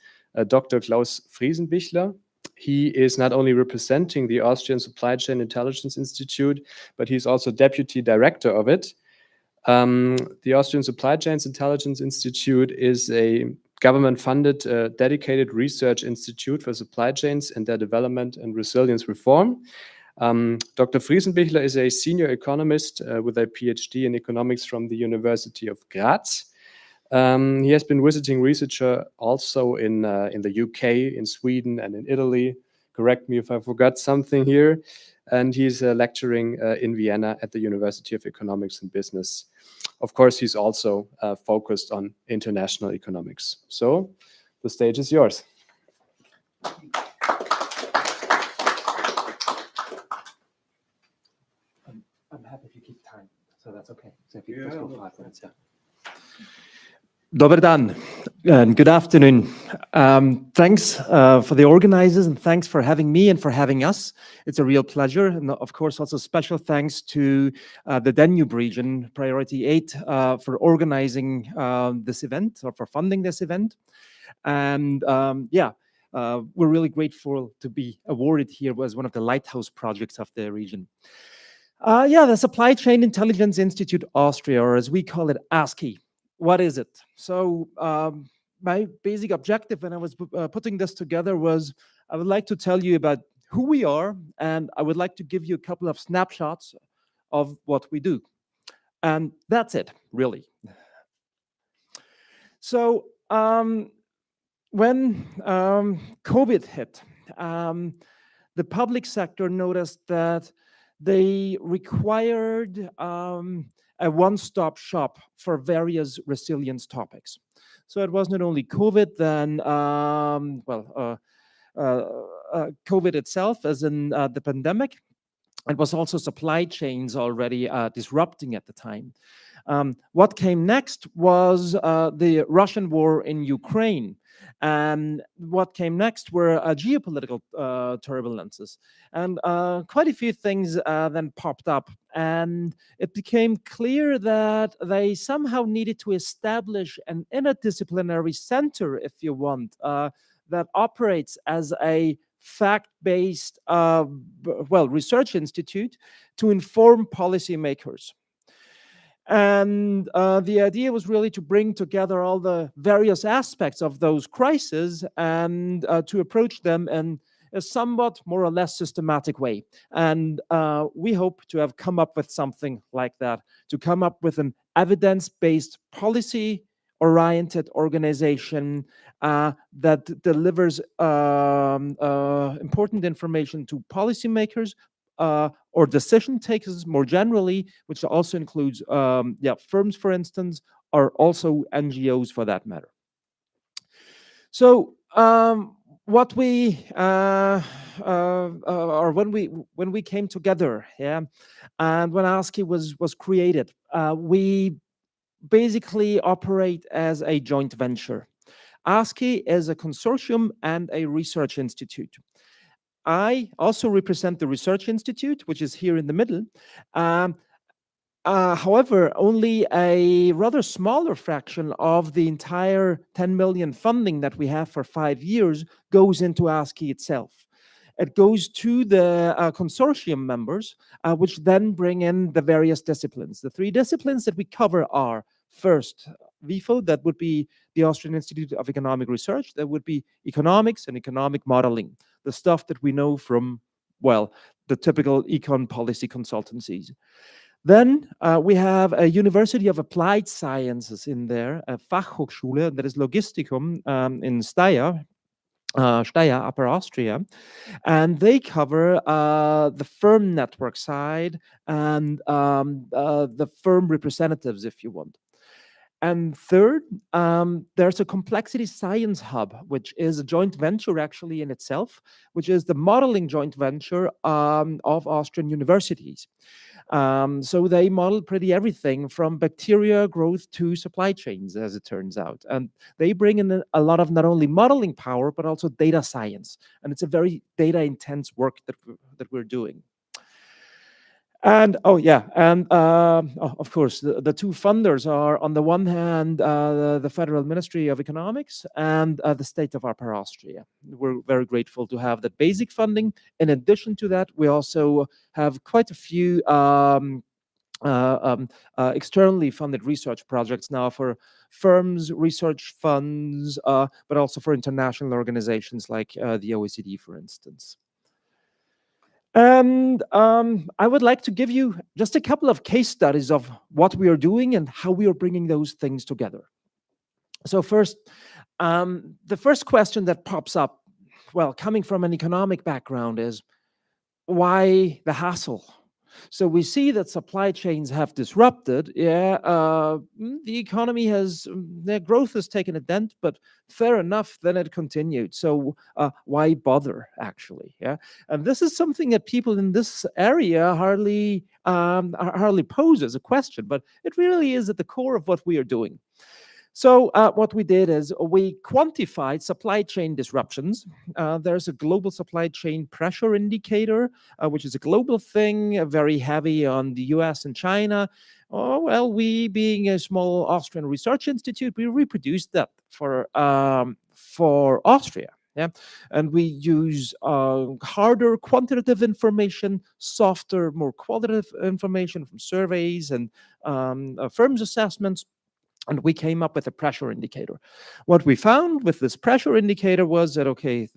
Dr. Klaus Friesenbichler. He is not only representing the Austrian Supply Chain Intelligence Institute, but he's also deputy director of it. The Austrian Supply Chains Intelligence Institute is a government-funded, dedicated research institute for supply chains and their development and resilience reform. Dr. Friesenbichler is a senior economist with a PhD in economics from the University of Graz. He has been visiting researcher also in the UK, in Sweden, and in Italy. Correct me if I forgot something here. And he's lecturing in Vienna at the University of Economics and Business. Of course, he's also focused on international economics. So the stage is yours. I'm happy if you keep time, so that's okay. So if you just go 5 minutes, yeah. Dobar dan, and good afternoon. Thanks for the organizers, and thanks for having me and for having us. It's a real pleasure, and of course also special thanks to the Danube Region Priority 8 for organizing this event, or for funding this event. And we're really grateful to be awarded here as one of the Lighthouse projects of the region. The Supply Chain Intelligence Institute Austria, or as we call it, ASCII. What is it? So my basic objective when I was putting this together was I would like to tell you about who we are, and I would like to give you a couple of snapshots of what we do. And that's it, really. So when COVID hit, the public sector noticed that they required a one-stop shop for various resilience topics. So it was not only COVID, then COVID itself, as in the pandemic. It was also supply chains already disrupting at the time. What came next was the Russian war in Ukraine. And what came next were geopolitical turbulences. And quite a few things then popped up. And it became clear that they somehow needed to establish an interdisciplinary center, if you want, that operates as a fact-based research institute to inform policymakers. And the idea was really to bring together all the various aspects of those crises and to approach them in a somewhat more or less systematic way. And we hope to have come up with something like that, to come up with an evidence-based policy-oriented organization that delivers important information to policymakers or decision takers more generally, which also includes firms, for instance, or also NGOs for that matter. So what we or when we came together, and when ASCII was created, we basically operate as a joint venture. ASCII is a consortium and a research institute. I also represent the Research Institute, which is here in the middle. However, only a rather smaller fraction of the entire 10 million funding that we have for 5 years goes into ASCII itself. It goes to the consortium members, which then bring in the various disciplines. The 3 disciplines that we cover are, first, WIFO, that would be the Austrian Institute of Economic Research. That would be economics and economic modeling, the stuff that we know from, the typical econ policy consultancies. Then we have a University of Applied Sciences in there, a Fachhochschule, that is Logistikum in Steyr, Upper Austria, and they cover the firm network side and the firm representatives, if you want. And third, there's a complexity science hub, which is a joint venture actually in itself, which is the modeling joint venture of Austrian universities. So they model pretty everything from bacteria growth to supply chains, as it turns out. And they bring in a lot of not only modeling power, but also data science. And it's a very data intense work that we're doing. And of course, the 2 funders are, on the one hand, the Federal Ministry of Economics and the State of Upper Austria. We're very grateful to have that basic funding. In addition to that, we also have quite a few externally funded research projects now for firms, research funds, but also for international organizations like the OECD, for instance. And I would like to give you just a couple of case studies of what we are doing and how we are bringing those things together. So first, the first question that pops up, coming from an economic background, is why the hassle? So we see that supply chains have disrupted. The economy their growth has taken a dent, but fair enough, then it continued. So why bother, actually? And this is something that people in this area hardly pose as a question, but it really is at the core of what we are doing. So what we did is we quantified supply chain disruptions. There's a global supply chain pressure indicator, which is a global thing, very heavy on the US and China. We, being a small Austrian research institute, we reproduced that for Austria. Yeah, and we use harder quantitative information, softer, more qualitative information from surveys and firms' assessments. And we came up with a pressure indicator. What we found with this pressure indicator was that, okay,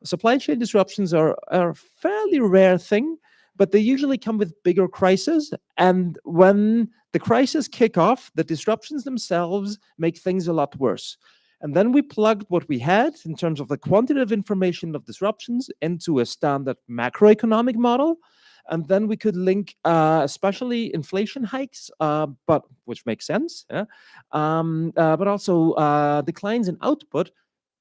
supply chain disruptions are a fairly rare thing, but they usually come with bigger crises. And when the crises kick off, the disruptions themselves make things a lot worse. And then we plugged what we had in terms of the quantitative information of disruptions into a standard macroeconomic model. And then we could link, especially inflation hikes, but which makes sense, yeah? But also declines in output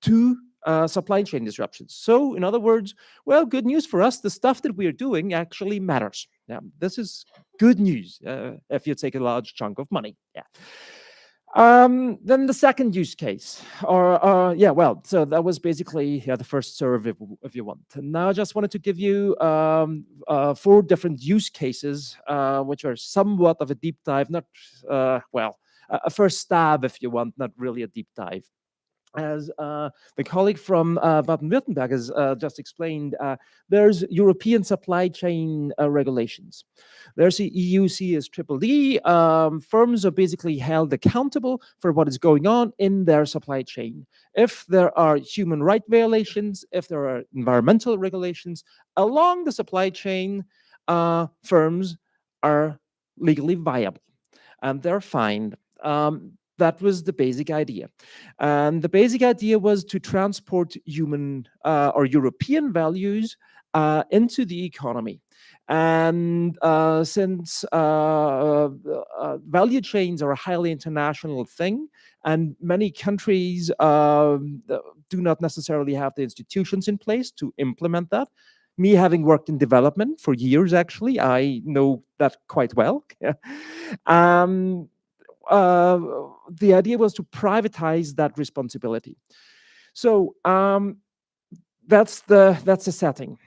to supply chain disruptions. So, in other words, well, good news for us: the stuff that we are doing actually matters. Yeah, this is good news if you take a large chunk of money. Yeah. Then the second use case, so that was basically the first survey, if you want. And now I just wanted to give you 4 different use cases, which are somewhat of a deep dive, not, a first stab, if you want, not really a deep dive. As the colleague from Baden-Württemberg has just explained, there's European supply chain regulations. There's the EUSDR. Firms are basically held accountable for what is going on in their supply chain. If there are human rights violations, if there are environmental regulations along the supply chain, firms are legally viable and they're fined. That was the basic idea. And the basic idea was to transport human or European values into the economy. And since value chains are a highly international thing, and many countries do not necessarily have the institutions in place to implement that, me having worked in development for years, actually, I know that quite well. The idea was to privatize that responsibility. So that's the setting.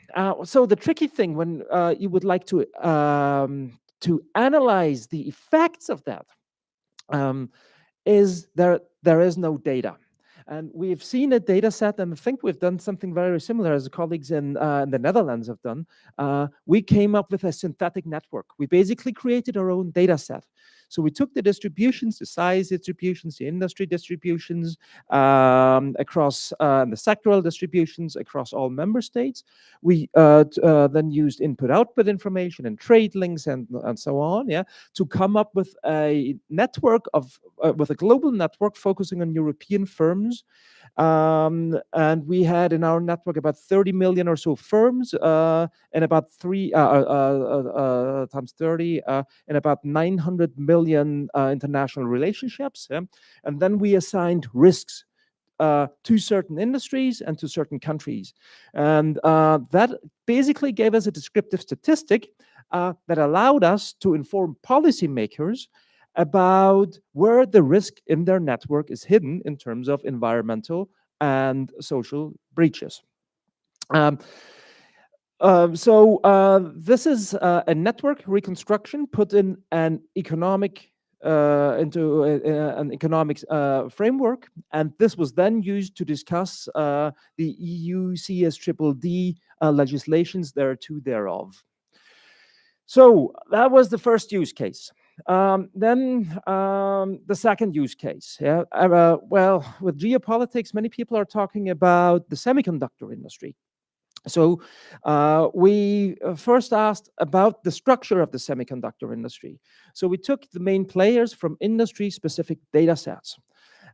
So the tricky thing when you would like to analyze the effects of that is there is no data. And we've seen a data set, and I think we've done something very similar as colleagues in the Netherlands have done. We came up with a synthetic network. We basically created our own data set. So we took the distributions, the size distributions, the industry distributions, across the sectoral distributions across all member states. We then used input-output information and trade links and so on, yeah, to come up with a network of, with a global network focusing on European firms. And we had in our network about 30 million or so firms, and about 3 times 30, and about 900 million international relationships. Yeah? And then we assigned risks to certain industries and to certain countries. And that basically gave us a descriptive statistic that allowed us to inform policymakers about where the risk in their network is hidden in terms of environmental and social breaches. This is a network reconstruction put in an economic into an economics framework, and this was then used to discuss the EU CSDD legislations thereof. So that was the first use case. Then the second use case. Yeah, well, with geopolitics, many people are talking about the semiconductor industry. So we first asked about the structure of the semiconductor industry. So we took the main players from industry-specific data sets.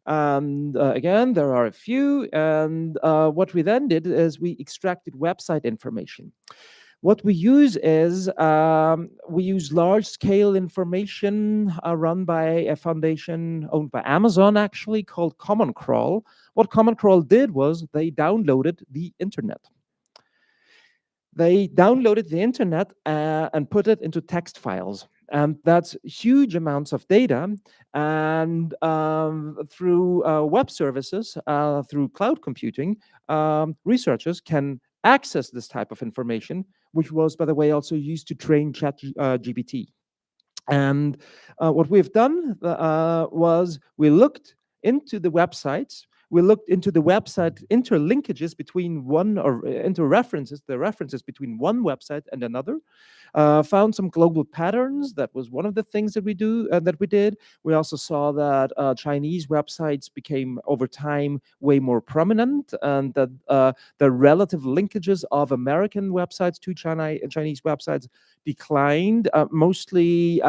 And again, there are a few. And what we then did is we extracted website information. What we use is we use large-scale information run by a foundation owned by Amazon, actually, called Common Crawl. What Common Crawl did was they downloaded the internet. They downloaded the internet and put it into text files. And that's huge amounts of data. And through web services, through cloud computing, researchers can access this type of information, which was, by the way, also used to train ChatGPT. And what we've done was we looked into the websites we looked into the website interlinkages between one or the references between one website and another. Found some global patterns. That was one of the things that we did. We also saw that Chinese websites became over time way more prominent, and that the relative linkages of American websites to Chinese websites declined, mostly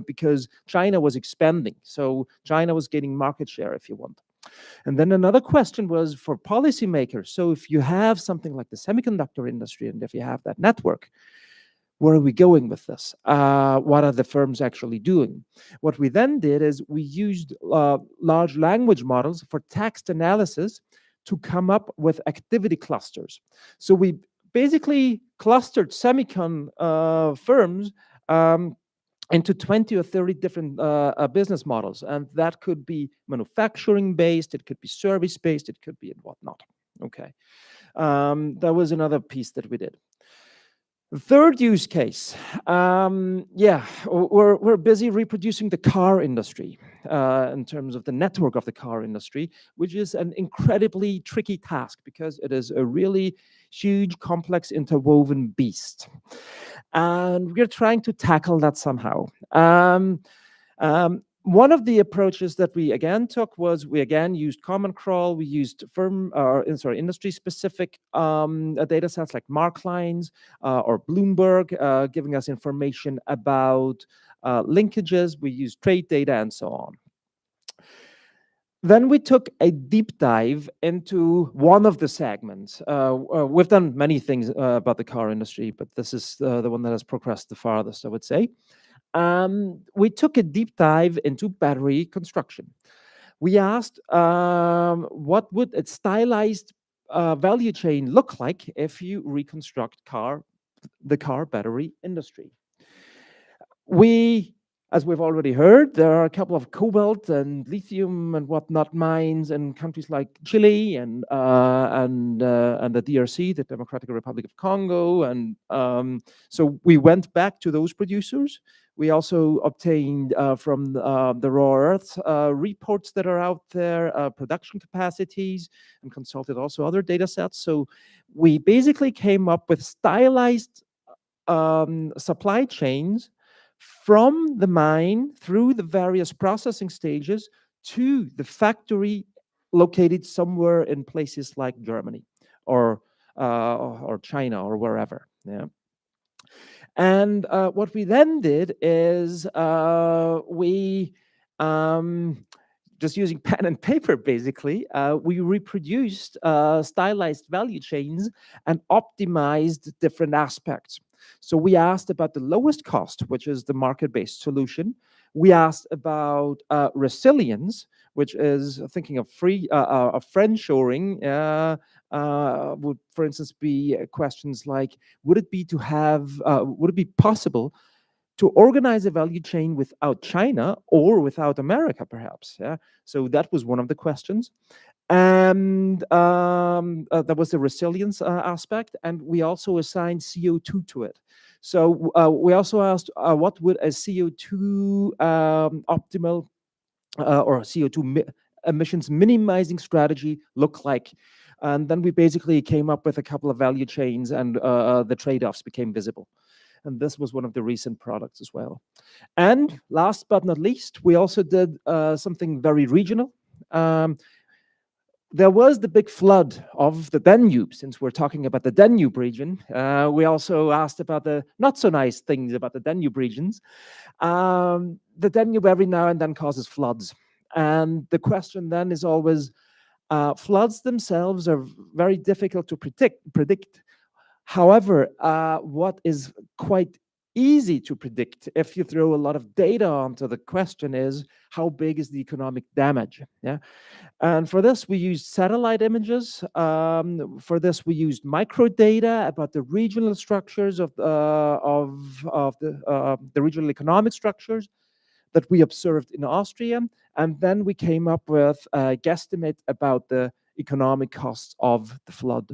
because China was expanding. So China was gaining market share, if you want. And then another question was for policymakers. So if you have something like the semiconductor industry, and if you have that network, where are we going with this? What are the firms actually doing? What we then did is we used large language models for text analysis to come up with activity clusters. So we basically clustered semicon firms into 20 or 30 different business models. And that could be manufacturing-based, it could be service-based, it could be and whatnot. Okay. That was another piece that we did. The third use case, we're busy reproducing the car industry in terms of the network of the car industry, which is an incredibly tricky task because it is a really huge, complex, interwoven beast. And we're trying to tackle that somehow. One of the approaches that we again took was we again used Common Crawl. We used industry-specific data sets like Marklines or Bloomberg, giving us information about linkages. We used trade data and so on. Then we took a deep dive into one of the segments. We've done many things about the car industry, but this is the one that has progressed the farthest, I would say. We took a deep dive into battery construction. We asked what would a stylized value chain look like if you reconstruct the car battery industry. As we've already heard, there are a couple of cobalt and lithium and whatnot mines in countries like Chile and the DRC, the Democratic Republic of Congo, and so we went back to those producers. We also obtained from the raw earth reports that are out there, production capacities, and consulted also other data sets. So we basically came up with stylized supply chains from the mine through the various processing stages to the factory located somewhere in places like Germany or China or wherever. Yeah. And what we then did is we just using pen and paper, basically, we reproduced stylized value chains and optimized different aspects. So we asked about the lowest cost, which is the market-based solution. We asked about resilience, which is thinking of friendshoring. Would, for instance, be questions like, would it be possible to organize a value chain without China or without America, perhaps? Yeah. So that was one of the questions. And that was the resilience aspect. And we also assigned CO2 to it. So we also asked what would a CO2 optimal or CO2 emissions minimizing strategy look like? And then we basically came up with a couple of value chains, and the trade-offs became visible. And this was one of the recent products as well. And last but not least, we also did something very regional. There was the big flood of the Danube. Since we're talking about the Danube region, we also asked about the not so nice things about the Danube regions. The Danube every now and then causes floods. And the question then is always, floods themselves are very difficult to predict. However, what is quite easy to predict if you throw a lot of data onto the question is, how big is the economic damage? Yeah. And for this, we used satellite images. For this, we used micro data about the regional structures of the regional economic structures that we observed in Austria. And then we came up with a guesstimate about the economic costs of the flood.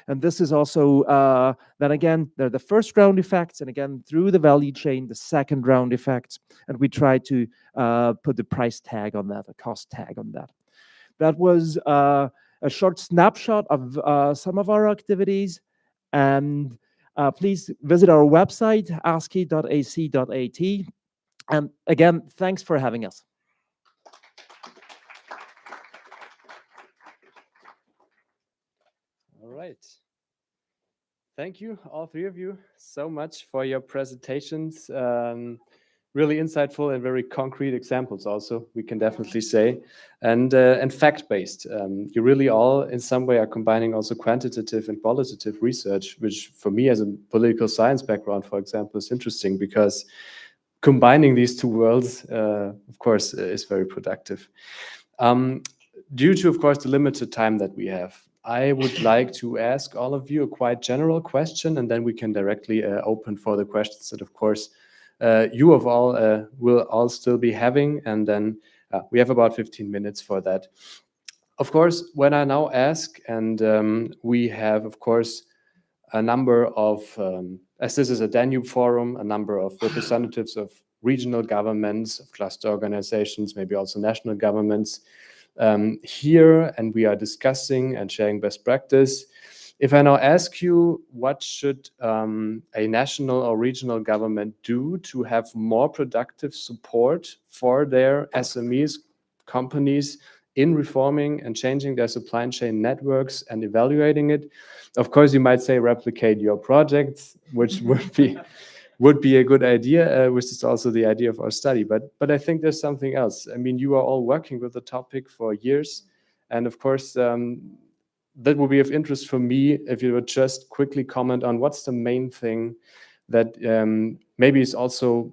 And this is also, then again, they're the first round effects, and again, through the value chain, the second round effects. And we try to put the price tag on that, a cost tag on that. That was a short snapshot of some of our activities. And please visit our website, asci.ac.at. And again, thanks for having us. All right. Thank you, all three of you, so much for your presentations. Really insightful and very concrete examples also, we can definitely say, and fact-based. You really all, in some way, are combining also quantitative and qualitative research, which for me as a political science background, for example, is interesting because combining these two worlds, of course, is very productive. Due to, of course, the limited time that we have, I would like to ask all of you a quite general question, and then we can directly open for the questions that, of course, you of all will all still be having, and then we have about 15 minutes for that. Of course, when I now ask, and we have, of course, a number of, as this is a Danube forum, a number of representatives of regional governments, of cluster organizations, maybe also national governments here, and we are discussing and sharing best practice. If I now ask you, what should a national or regional government do to have more productive support for their SMEs, companies, in reforming and changing their supply chain networks and evaluating it? Of course, you might say replicate your projects, which would be a good idea, which is also the idea of our study. But I think there's something else. I mean, you are all working with the topic for years, and of course, that would be of interest for me if you would just quickly comment on what's the main thing that maybe is also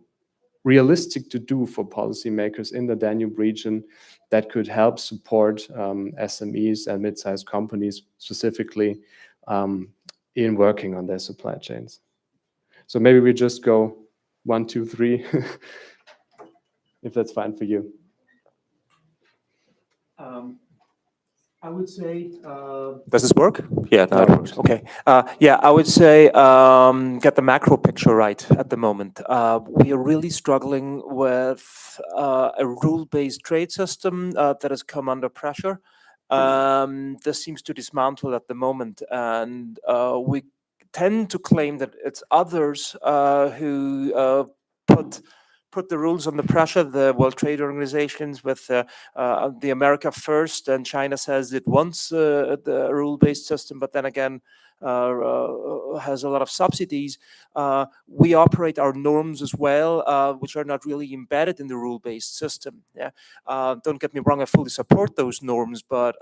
realistic to do for policymakers in the Danube region that could help support SMEs and mid-sized companies specifically in working on their supply chains. So maybe we just go 1, 2, 3, if that's fine for you. I would say, does this work? Yeah, now it works. Okay. Yeah, I would say get the macro picture right at the moment. We are really struggling with a rule-based trade system that has come under pressure. This seems to dismantle at the moment, and we tend to claim that it's others who put the rules under pressure, the World Trade Organizations with the America first, and China says it wants the rule-based system, but then again has a lot of subsidies. We operate our norms as well, which are not really embedded in the rule-based system. Yeah, don't get me wrong, I fully support those norms, but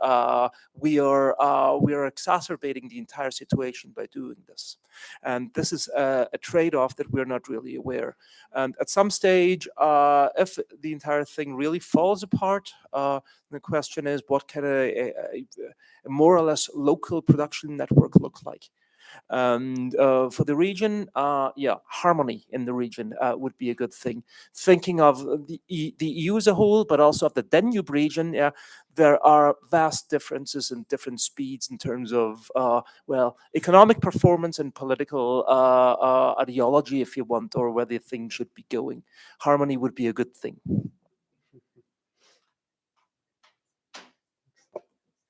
we are exacerbating the entire situation by doing this, and this is a trade-off that we're not really aware. And at some stage, if the entire thing really falls apart, the question is, what can a more or less local production network look like? And for the region, yeah, harmony in the region would be a good thing. Thinking of the EU as a whole, but also of the Danube region, yeah, there are vast differences and different speeds in terms of, well, economic performance and political ideology, if you want, or where the thing should be going. Harmony would be a good thing.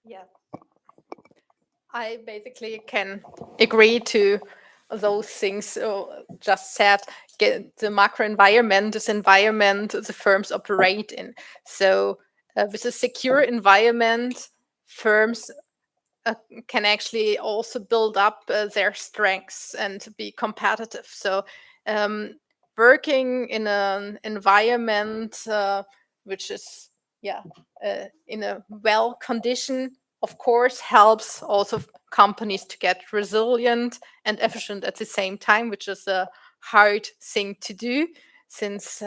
Yeah, I basically can agree to those things just said. Get the macro environment, this environment the firms operate in. So with a secure environment, firms can actually also build up their strengths and be competitive. So working in an environment which is in a well condition, of course, helps also companies to get resilient and efficient at the same time, which is a hard thing to do, since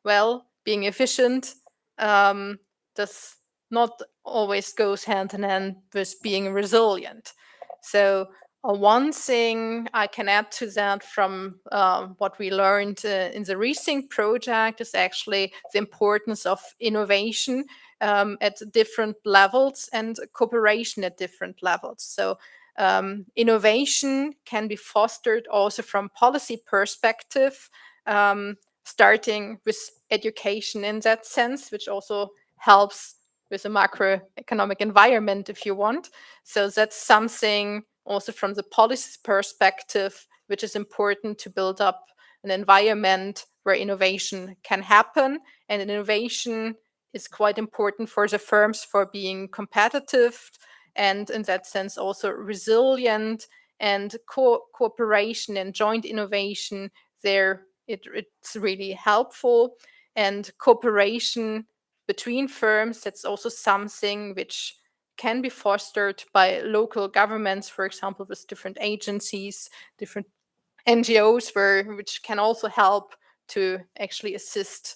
well, being efficient does not always goes hand in hand with being resilient. So one thing I can add to that from what we learned in the recent project is actually the importance of innovation at different levels and cooperation at different levels. So innovation can be fostered also from policy perspective, starting with education in that sense, which also helps with a macroeconomic environment, if you want. So that's something also from the policy perspective, which is important to build up an environment where innovation can happen. And innovation is quite important for the firms for being competitive and in that sense also resilient, and cooperation and joint innovation there, it's really helpful. And cooperation between firms, that's also something which can be fostered by local governments, for example, with different agencies, different NGOs, which can also help to actually assist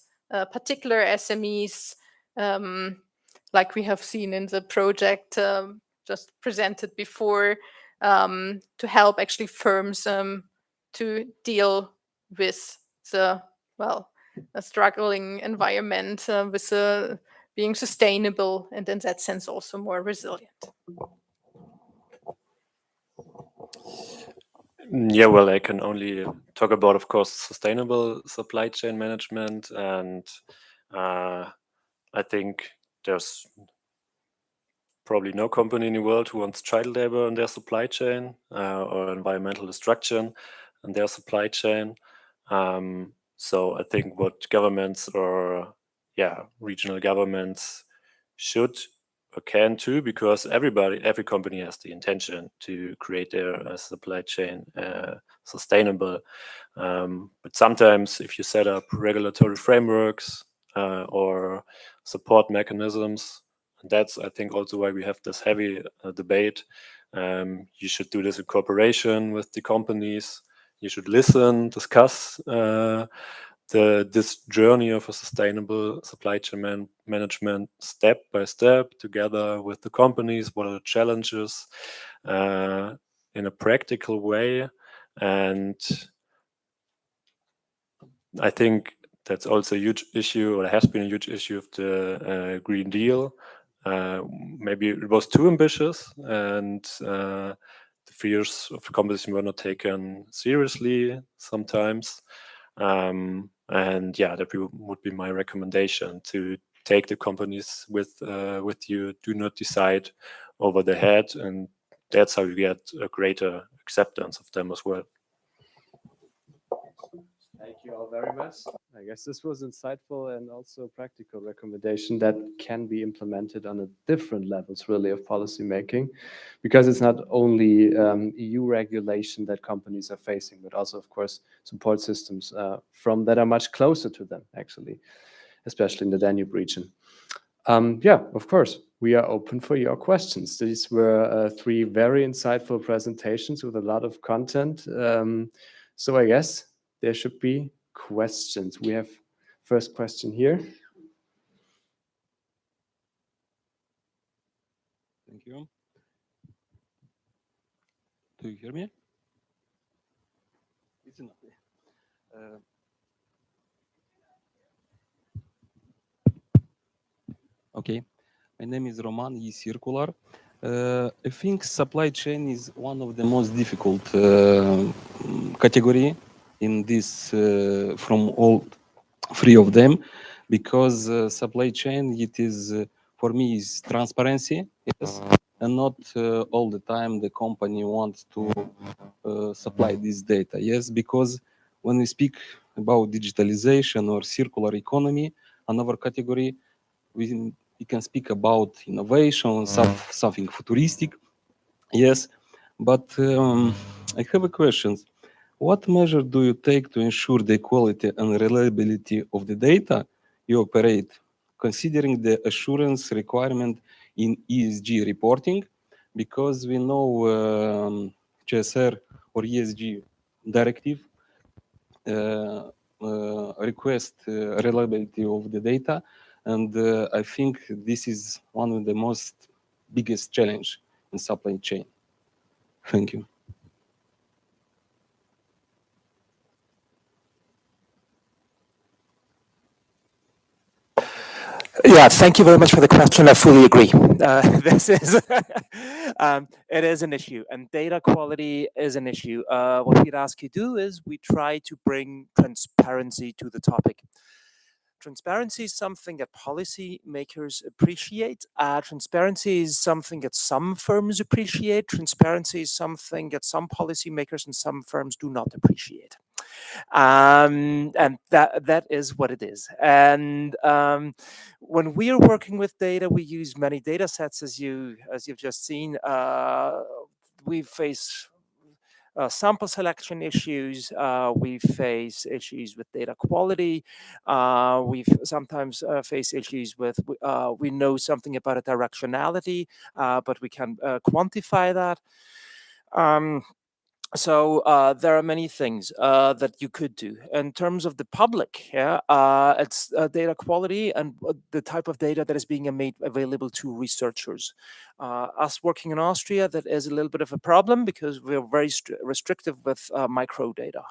particular SMEs, like we have seen in the project just presented before, to help actually firms to deal with the, well, a struggling environment, with being sustainable, and in that sense also more resilient. Yeah, well, I can only talk about, of course, sustainable supply chain management, and I think there's probably no company in the world who wants child labor in their supply chain or environmental destruction in their supply chain. So I think what governments or regional governments should or can too, because every company has the intention to create their supply chain sustainable. But sometimes if you set up regulatory frameworks or support mechanisms, and that's, I think, also why we have this heavy debate. You should do this in cooperation with the companies. You should listen, discuss this journey of a sustainable supply chain management step by step together with the companies. What are the challenges in a practical way? And I think that's also a huge issue, or has been a huge issue of the Green Deal. Maybe it was too ambitious, and the fears of companies were not taken seriously sometimes. And yeah, that would be my recommendation, to take the companies with you. Do not decide over their head, and that's how you get a greater acceptance of them as well. Thank you all very much. I guess this was insightful and also a practical recommendation that can be implemented on a different levels, really, of policy making, because it's not only EU regulation that companies are facing, but also, of course, support systems from that are much closer to them, actually, especially in the Danube region. Yeah, of course, we are open for your questions. These were 3 very insightful presentations with a lot of content. So I guess there should be questions. We have first question here. Thank you. Do you hear me? It's enough. Okay. My name is Roman E-Circular. I think supply chain is one of the most difficult category in this from all 3 of them, because supply chain, it is for me is transparency, yes, and not all the time the company wants to supply this data, yes, because when we speak about digitalization or circular economy, another category, we can speak about innovation, something futuristic, yes, but I have a question. What measure do you take to ensure the quality and reliability of the data you operate, considering the assurance requirement in ESG reporting? Because we know CSR or ESG directive request reliability of the data, and I think this is one of the most biggest challenge in supply chain. Thank you. Yeah, thank you very much for the question. I fully agree. This is it is an issue, and data quality is an issue. What we'd ask you to do is we try to bring transparency to the topic. Transparency is something that policymakers appreciate. Transparency is something that some firms appreciate. Transparency is something that some policymakers and some firms do not appreciate. And that is what it is. And when we are working with data, we use many data sets, as you've just seen. We face sample selection issues, we face issues with data quality, we sometimes face issues with, we know something about a directionality, but we can quantify that. So there are many things that you could do in terms of the public. Yeah, it's data quality and the type of data that is being made available to researchers. Us working in Austria, that is a little bit of a problem because we're very restrictive with micro data,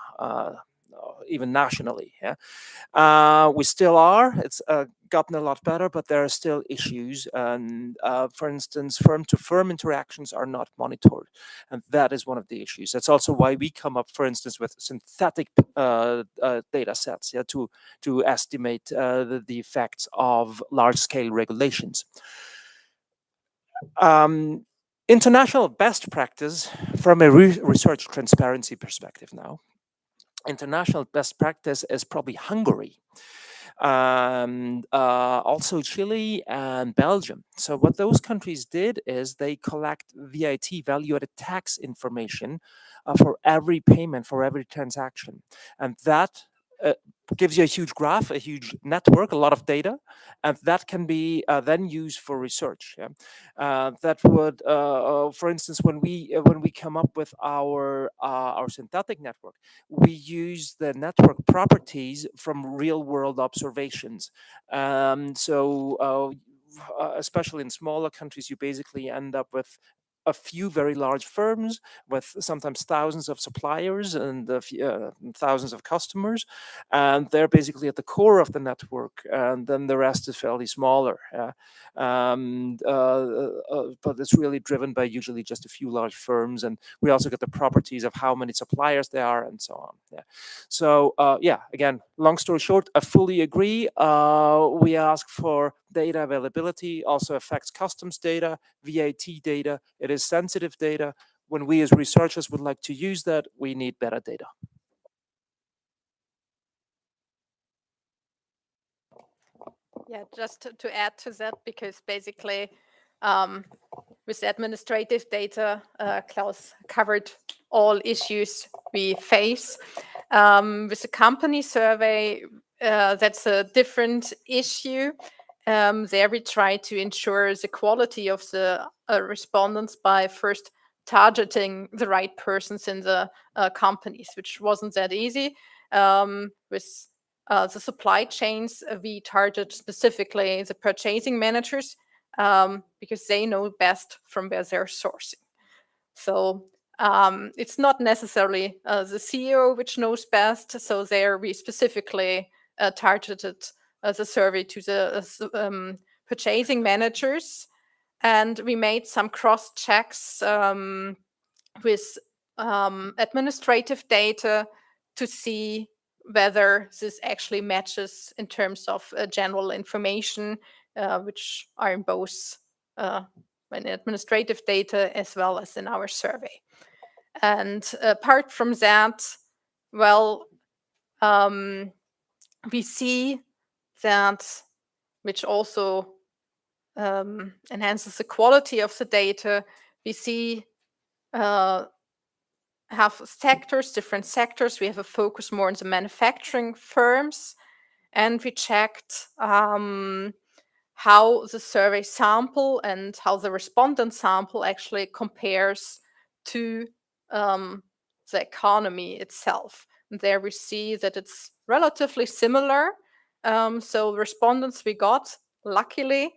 even nationally. Yeah, we still are. It's gotten a lot better, but there are still issues. And for instance, firm-to-firm interactions are not monitored, and that is one of the issues. That's also why we come up, for instance, with synthetic data sets, yeah, to estimate the effects of large-scale regulations. International best practice from a research transparency perspective now. International best practice is probably Hungary. Also Chile and Belgium. So what those countries did is they collect VAT, value-added tax information, for every payment, for every transaction. And that gives you a huge graph, a huge network, a lot of data, and that can be then used for research. Yeah? That would, for instance, when we come up with our synthetic network, we use the network properties from real-world observations. Especially in smaller countries, you basically end up with a few very large firms with sometimes thousands of suppliers and thousands of customers, and they're basically at the core of the network, and then the rest is fairly smaller. But it's really driven by usually just a few large firms, and we also get the properties of how many suppliers there are and so on. Yeah. So yeah, again, long story short, I fully agree. We ask for data availability, also affects customs data, VAT data. It is sensitive data. When we as researchers would like to use that, we need better data. Yeah, just to add to that, because basically with administrative data, Klaus covered all issues we face. With the company survey, that's a different issue. There we try to ensure the quality of the respondents by first targeting the right persons in the companies, which wasn't that easy. With the supply chains, we target specifically the purchasing managers because they know best from where they're sourcing. So it's not necessarily the CEO which knows best. So there we specifically targeted the survey to the purchasing managers, and we made some cross checks with administrative data to see whether this actually matches in terms of general information, which are in both in administrative data as well as in our survey. And apart from that, well, we see that, which also enhances the quality of the data, we see have sectors, different sectors. We have a focus more on the manufacturing firms, and we checked how the survey sample and how the respondent sample actually compares to the economy itself. And there we see that it's relatively similar. So respondents we got, luckily,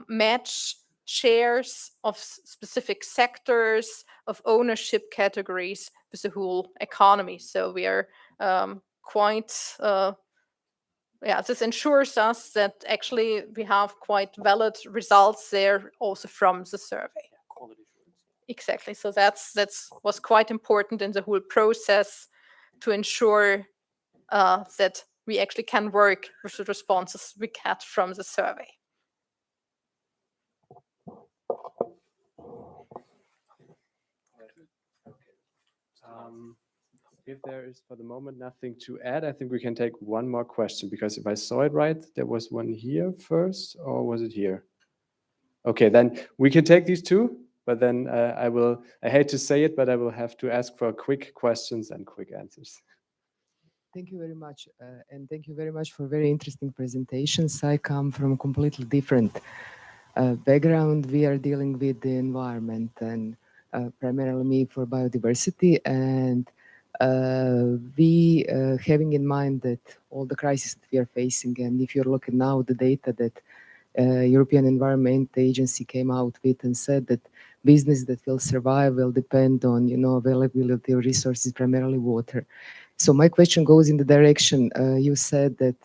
match shares of specific sectors, of ownership categories with the whole economy. So we are quite, this ensures us that actually we have quite valid results there also from the survey. Exactly. So that's was quite important in the whole process to ensure that we actually can work with the responses we get from the survey. If there is for the moment nothing to add, I think we can take one more question, because if I saw it right, there was one here first, or was it here? Okay, then we can take these two, but then I hate to say it, but I will have to ask for quick questions and quick answers. Thank you very much. And thank you very much for very interesting presentations. I come from a completely different background. We are dealing with the environment, and primarily me for biodiversity. And we having in mind that all the crises that we are facing, and if you're looking now the data that European Environment Agency came out with and said that business that will survive will depend on, availability of resources, primarily water. So my question goes in the direction, you said that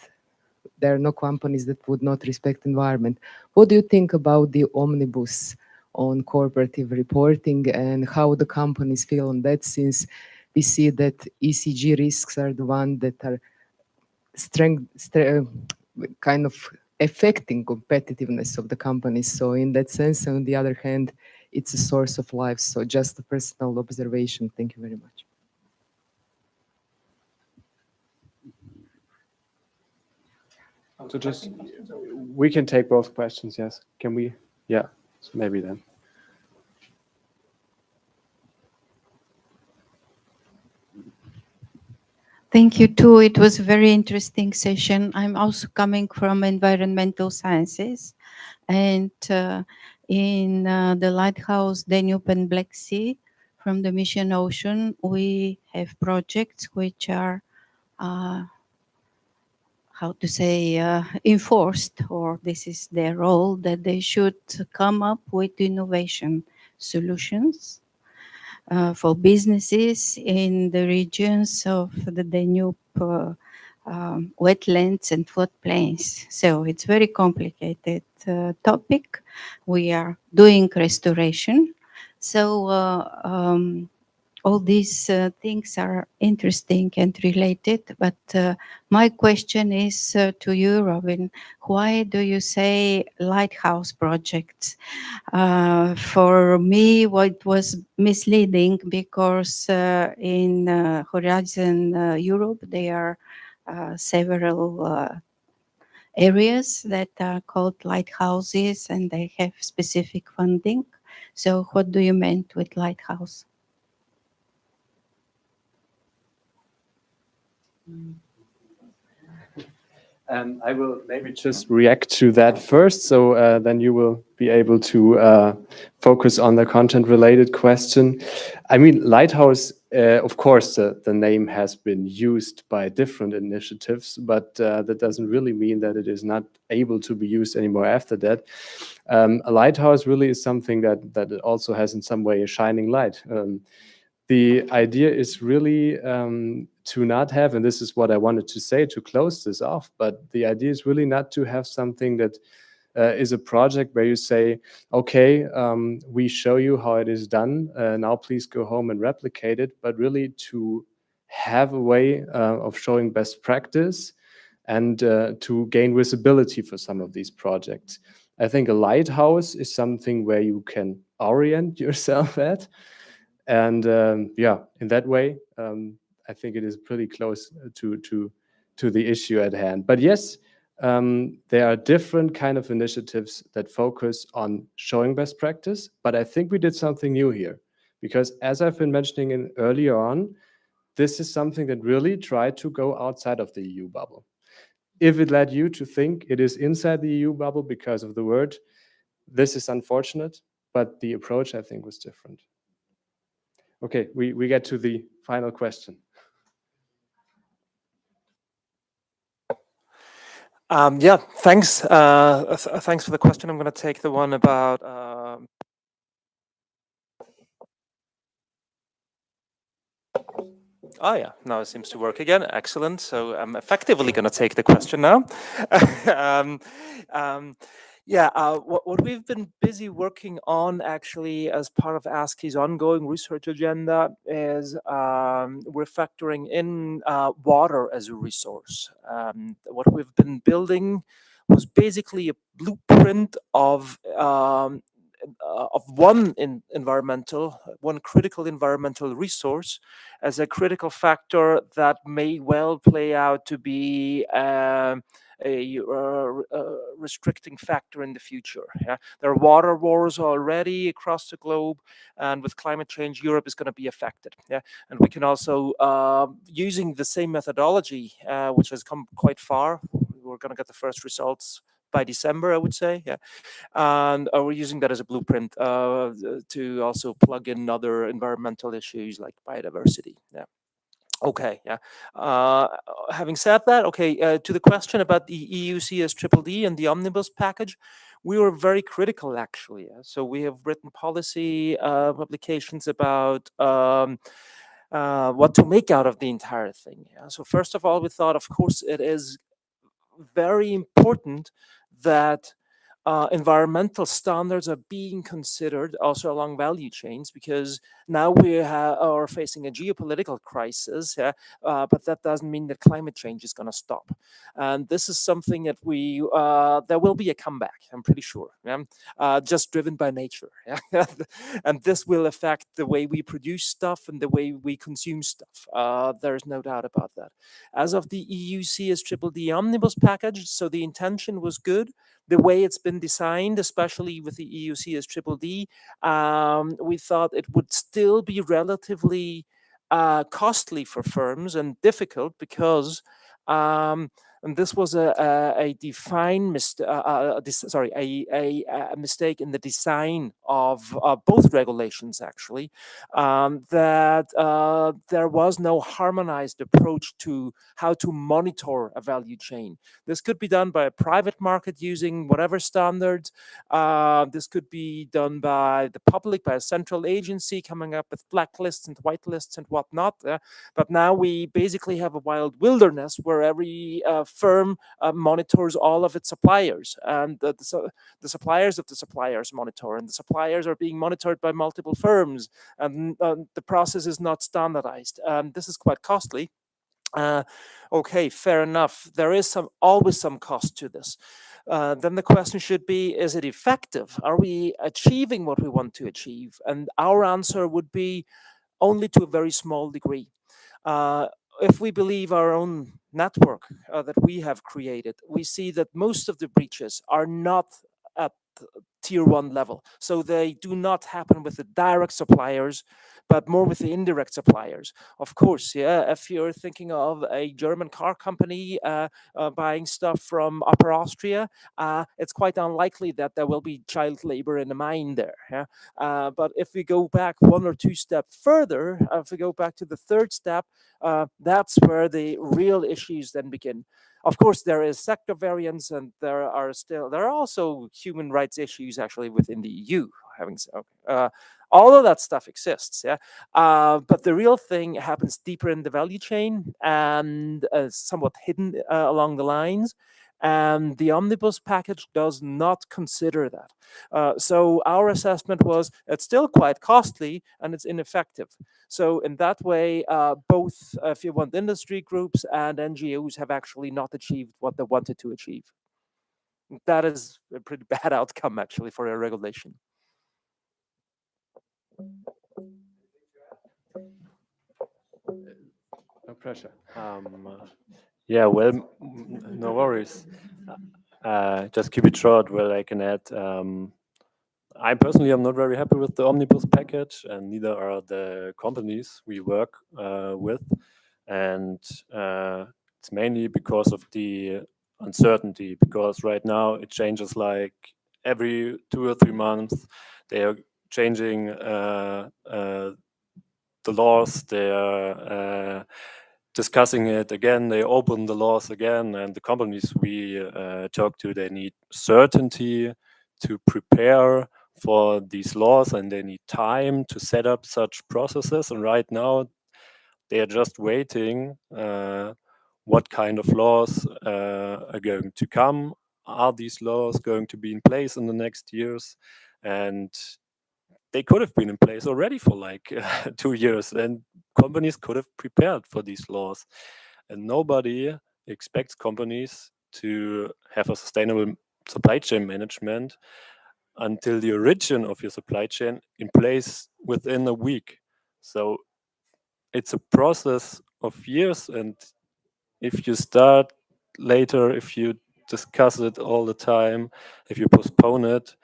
there are no companies that would not respect environment. What do you think about the omnibus on corporative reporting, and how the companies feel on that, since we see that ESG risks are the one that are kind of affecting competitiveness of the companies. So in that sense, on the other hand, it's a source of life. So just a personal observation. Thank you very much. So just, we can take both questions, yes. Can we? Yeah, so maybe then. Thank you too. It was a very interesting session. I'm also coming from environmental sciences, and in the Lighthouse, Danube and Black Sea, from the Mission Ocean, we have projects which are, enforced, or this is their role, that they should come up with innovation solutions for businesses in the regions of the Danube wetlands and floodplains. So it's very complicated topic. We are doing restoration. So all these things are interesting and related, but my question is to you, Robin. Why do you say lighthouse projects? For me, what was misleading, because in Horizon Europe, there are several areas that are called lighthouses, and they have specific funding. So what do you mean with lighthouse? I will maybe just react to that first, so then you will be able to focus on the content-related question. I mean, Lighthouse, of course, the name has been used by different initiatives, but that doesn't really mean that it is not able to be used anymore after that. A lighthouse really is something that it also has in some way a shining light. The idea is really to not have, and this is what I wanted to say to close this off, but the idea is really not to have something that is a project where you say, okay, we show you how it is done, now please go home and replicate it, but really to have a way of showing best practice and to gain visibility for some of these projects. I think a lighthouse is something where you can orient yourself at. And yeah, in that way, I think it is pretty close to the issue at hand. But yes, there are different kind of initiatives that focus on showing best practice. But I think we did something new here, because as I've been mentioning earlier on, this is something that really tried to go outside of the EU bubble. If it led you to think it is inside the EU bubble because of the word, this is unfortunate, but the approach, I think, was different. Okay, we get to the final question. Yeah, thanks. Thanks for the question. I'm going to take the one about. Oh yeah, now it seems to work again. Excellent. So I'm effectively going to take the question now. Yeah, what we've been busy working on actually as part of ASCII's ongoing research agenda is we're factoring in water as a resource. What we've been building was basically a blueprint of one critical environmental resource as a critical factor that may well play out to be a restricting factor in the future. Yeah? There are water wars already across the globe, and with climate change, Europe is going to be affected. Yeah? And we can also, using the same methodology, which has come quite far, we're going to get the first results by December, I would say. Yeah. And we're using that as a blueprint to also plug in other environmental issues like biodiversity. Yeah. Okay, yeah. Having said that, okay, to the question about the EUCSDD and the omnibus package, we were very critical actually. So we have written policy publications about what to make out of the entire thing. Yeah? So first of all, we thought, of course, it is very important that environmental standards are being considered also along value chains, because now we are facing a geopolitical crisis, but that doesn't mean that climate change is going to stop. And this is something that there will be a comeback, I'm pretty sure, just driven by nature. Yeah? And this will affect the way we produce stuff and the way we consume stuff. There's no doubt about that. As of the EUCSDD omnibus package, so the intention was good. The way it's been designed, especially with the EUCSDD, we thought it would still be relatively costly for firms and difficult because and this was a mistake in the design of both regulations, actually, that there was no harmonized approach to how to monitor a value chain. This could be done by a private market using whatever standards. This could be done by the public, by a central agency coming up with blacklists and whitelists and whatnot. But now we basically have a wild wilderness where every firm monitors all of its suppliers, and the suppliers of the suppliers monitor, and the suppliers are being monitored by multiple firms, and the process is not standardized. This is quite costly. Okay, fair enough. There is always some cost to this. Then the question should be, is it effective? Are we achieving what we want to achieve? And our answer would be only to a very small degree. If we believe our own network that we have created, we see that most of the breaches are not at tier 1 level. So they do not happen with the direct suppliers, but more with the indirect suppliers. Of course, yeah, if you're thinking of a German car company buying stuff from Upper Austria, it's quite unlikely that there will be child labor in the mine there. Yeah? But if we go back 1 or 2 steps further, if we go back to the 3rd step, that's where the real issues then begin. Of course, there is sector variance, and there are also human rights issues actually within the EU. All of that stuff exists, yeah. But the real thing happens deeper in the value chain and somewhat hidden along the lines. And the omnibus package does not consider that. So our assessment was it's still quite costly and it's ineffective. So in that way, both, if you want, industry groups and NGOs have actually not achieved what they wanted to achieve. That is a pretty bad outcome, actually, for a regulation. No pressure. Yeah, well, no worries. Just keep it short. Well, I can add. I personally am not very happy with the omnibus package, and neither are the companies we work with. And it's mainly because of the uncertainty, because right now it changes like every 2 or 3 months. They are changing the laws. They are discussing it again. They open the laws again, and the companies we talk to, they need certainty to prepare for these laws, and they need time to set up such processes. And right now they are just waiting what kind of laws are going to come, are these laws going to be in place in the next years? And they could have been in place already for like 2 years, and companies could have prepared for these laws. And nobody expects companies to have a sustainable supply chain management until the origin of your supply chain in place within a week. So it's a process of years, and if you start later, if you discuss it all the time, if you postpone it,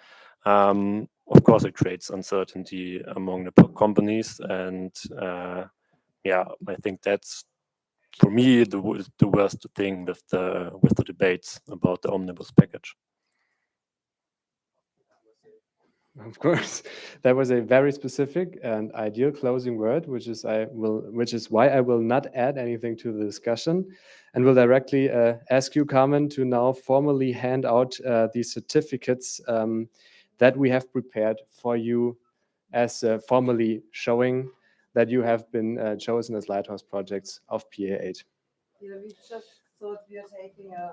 of course it creates uncertainty among the companies. And yeah, I think that's, for me, the worst thing with the debates about the omnibus package. Of course, that was a very specific and ideal closing word, which is why I will not add anything to the discussion, and will directly ask you, Carmen, to now formally hand out these certificates that we have prepared for you, as formally showing that you have been chosen as Lighthouse projects of PA8. Yeah, we just thought we are taking a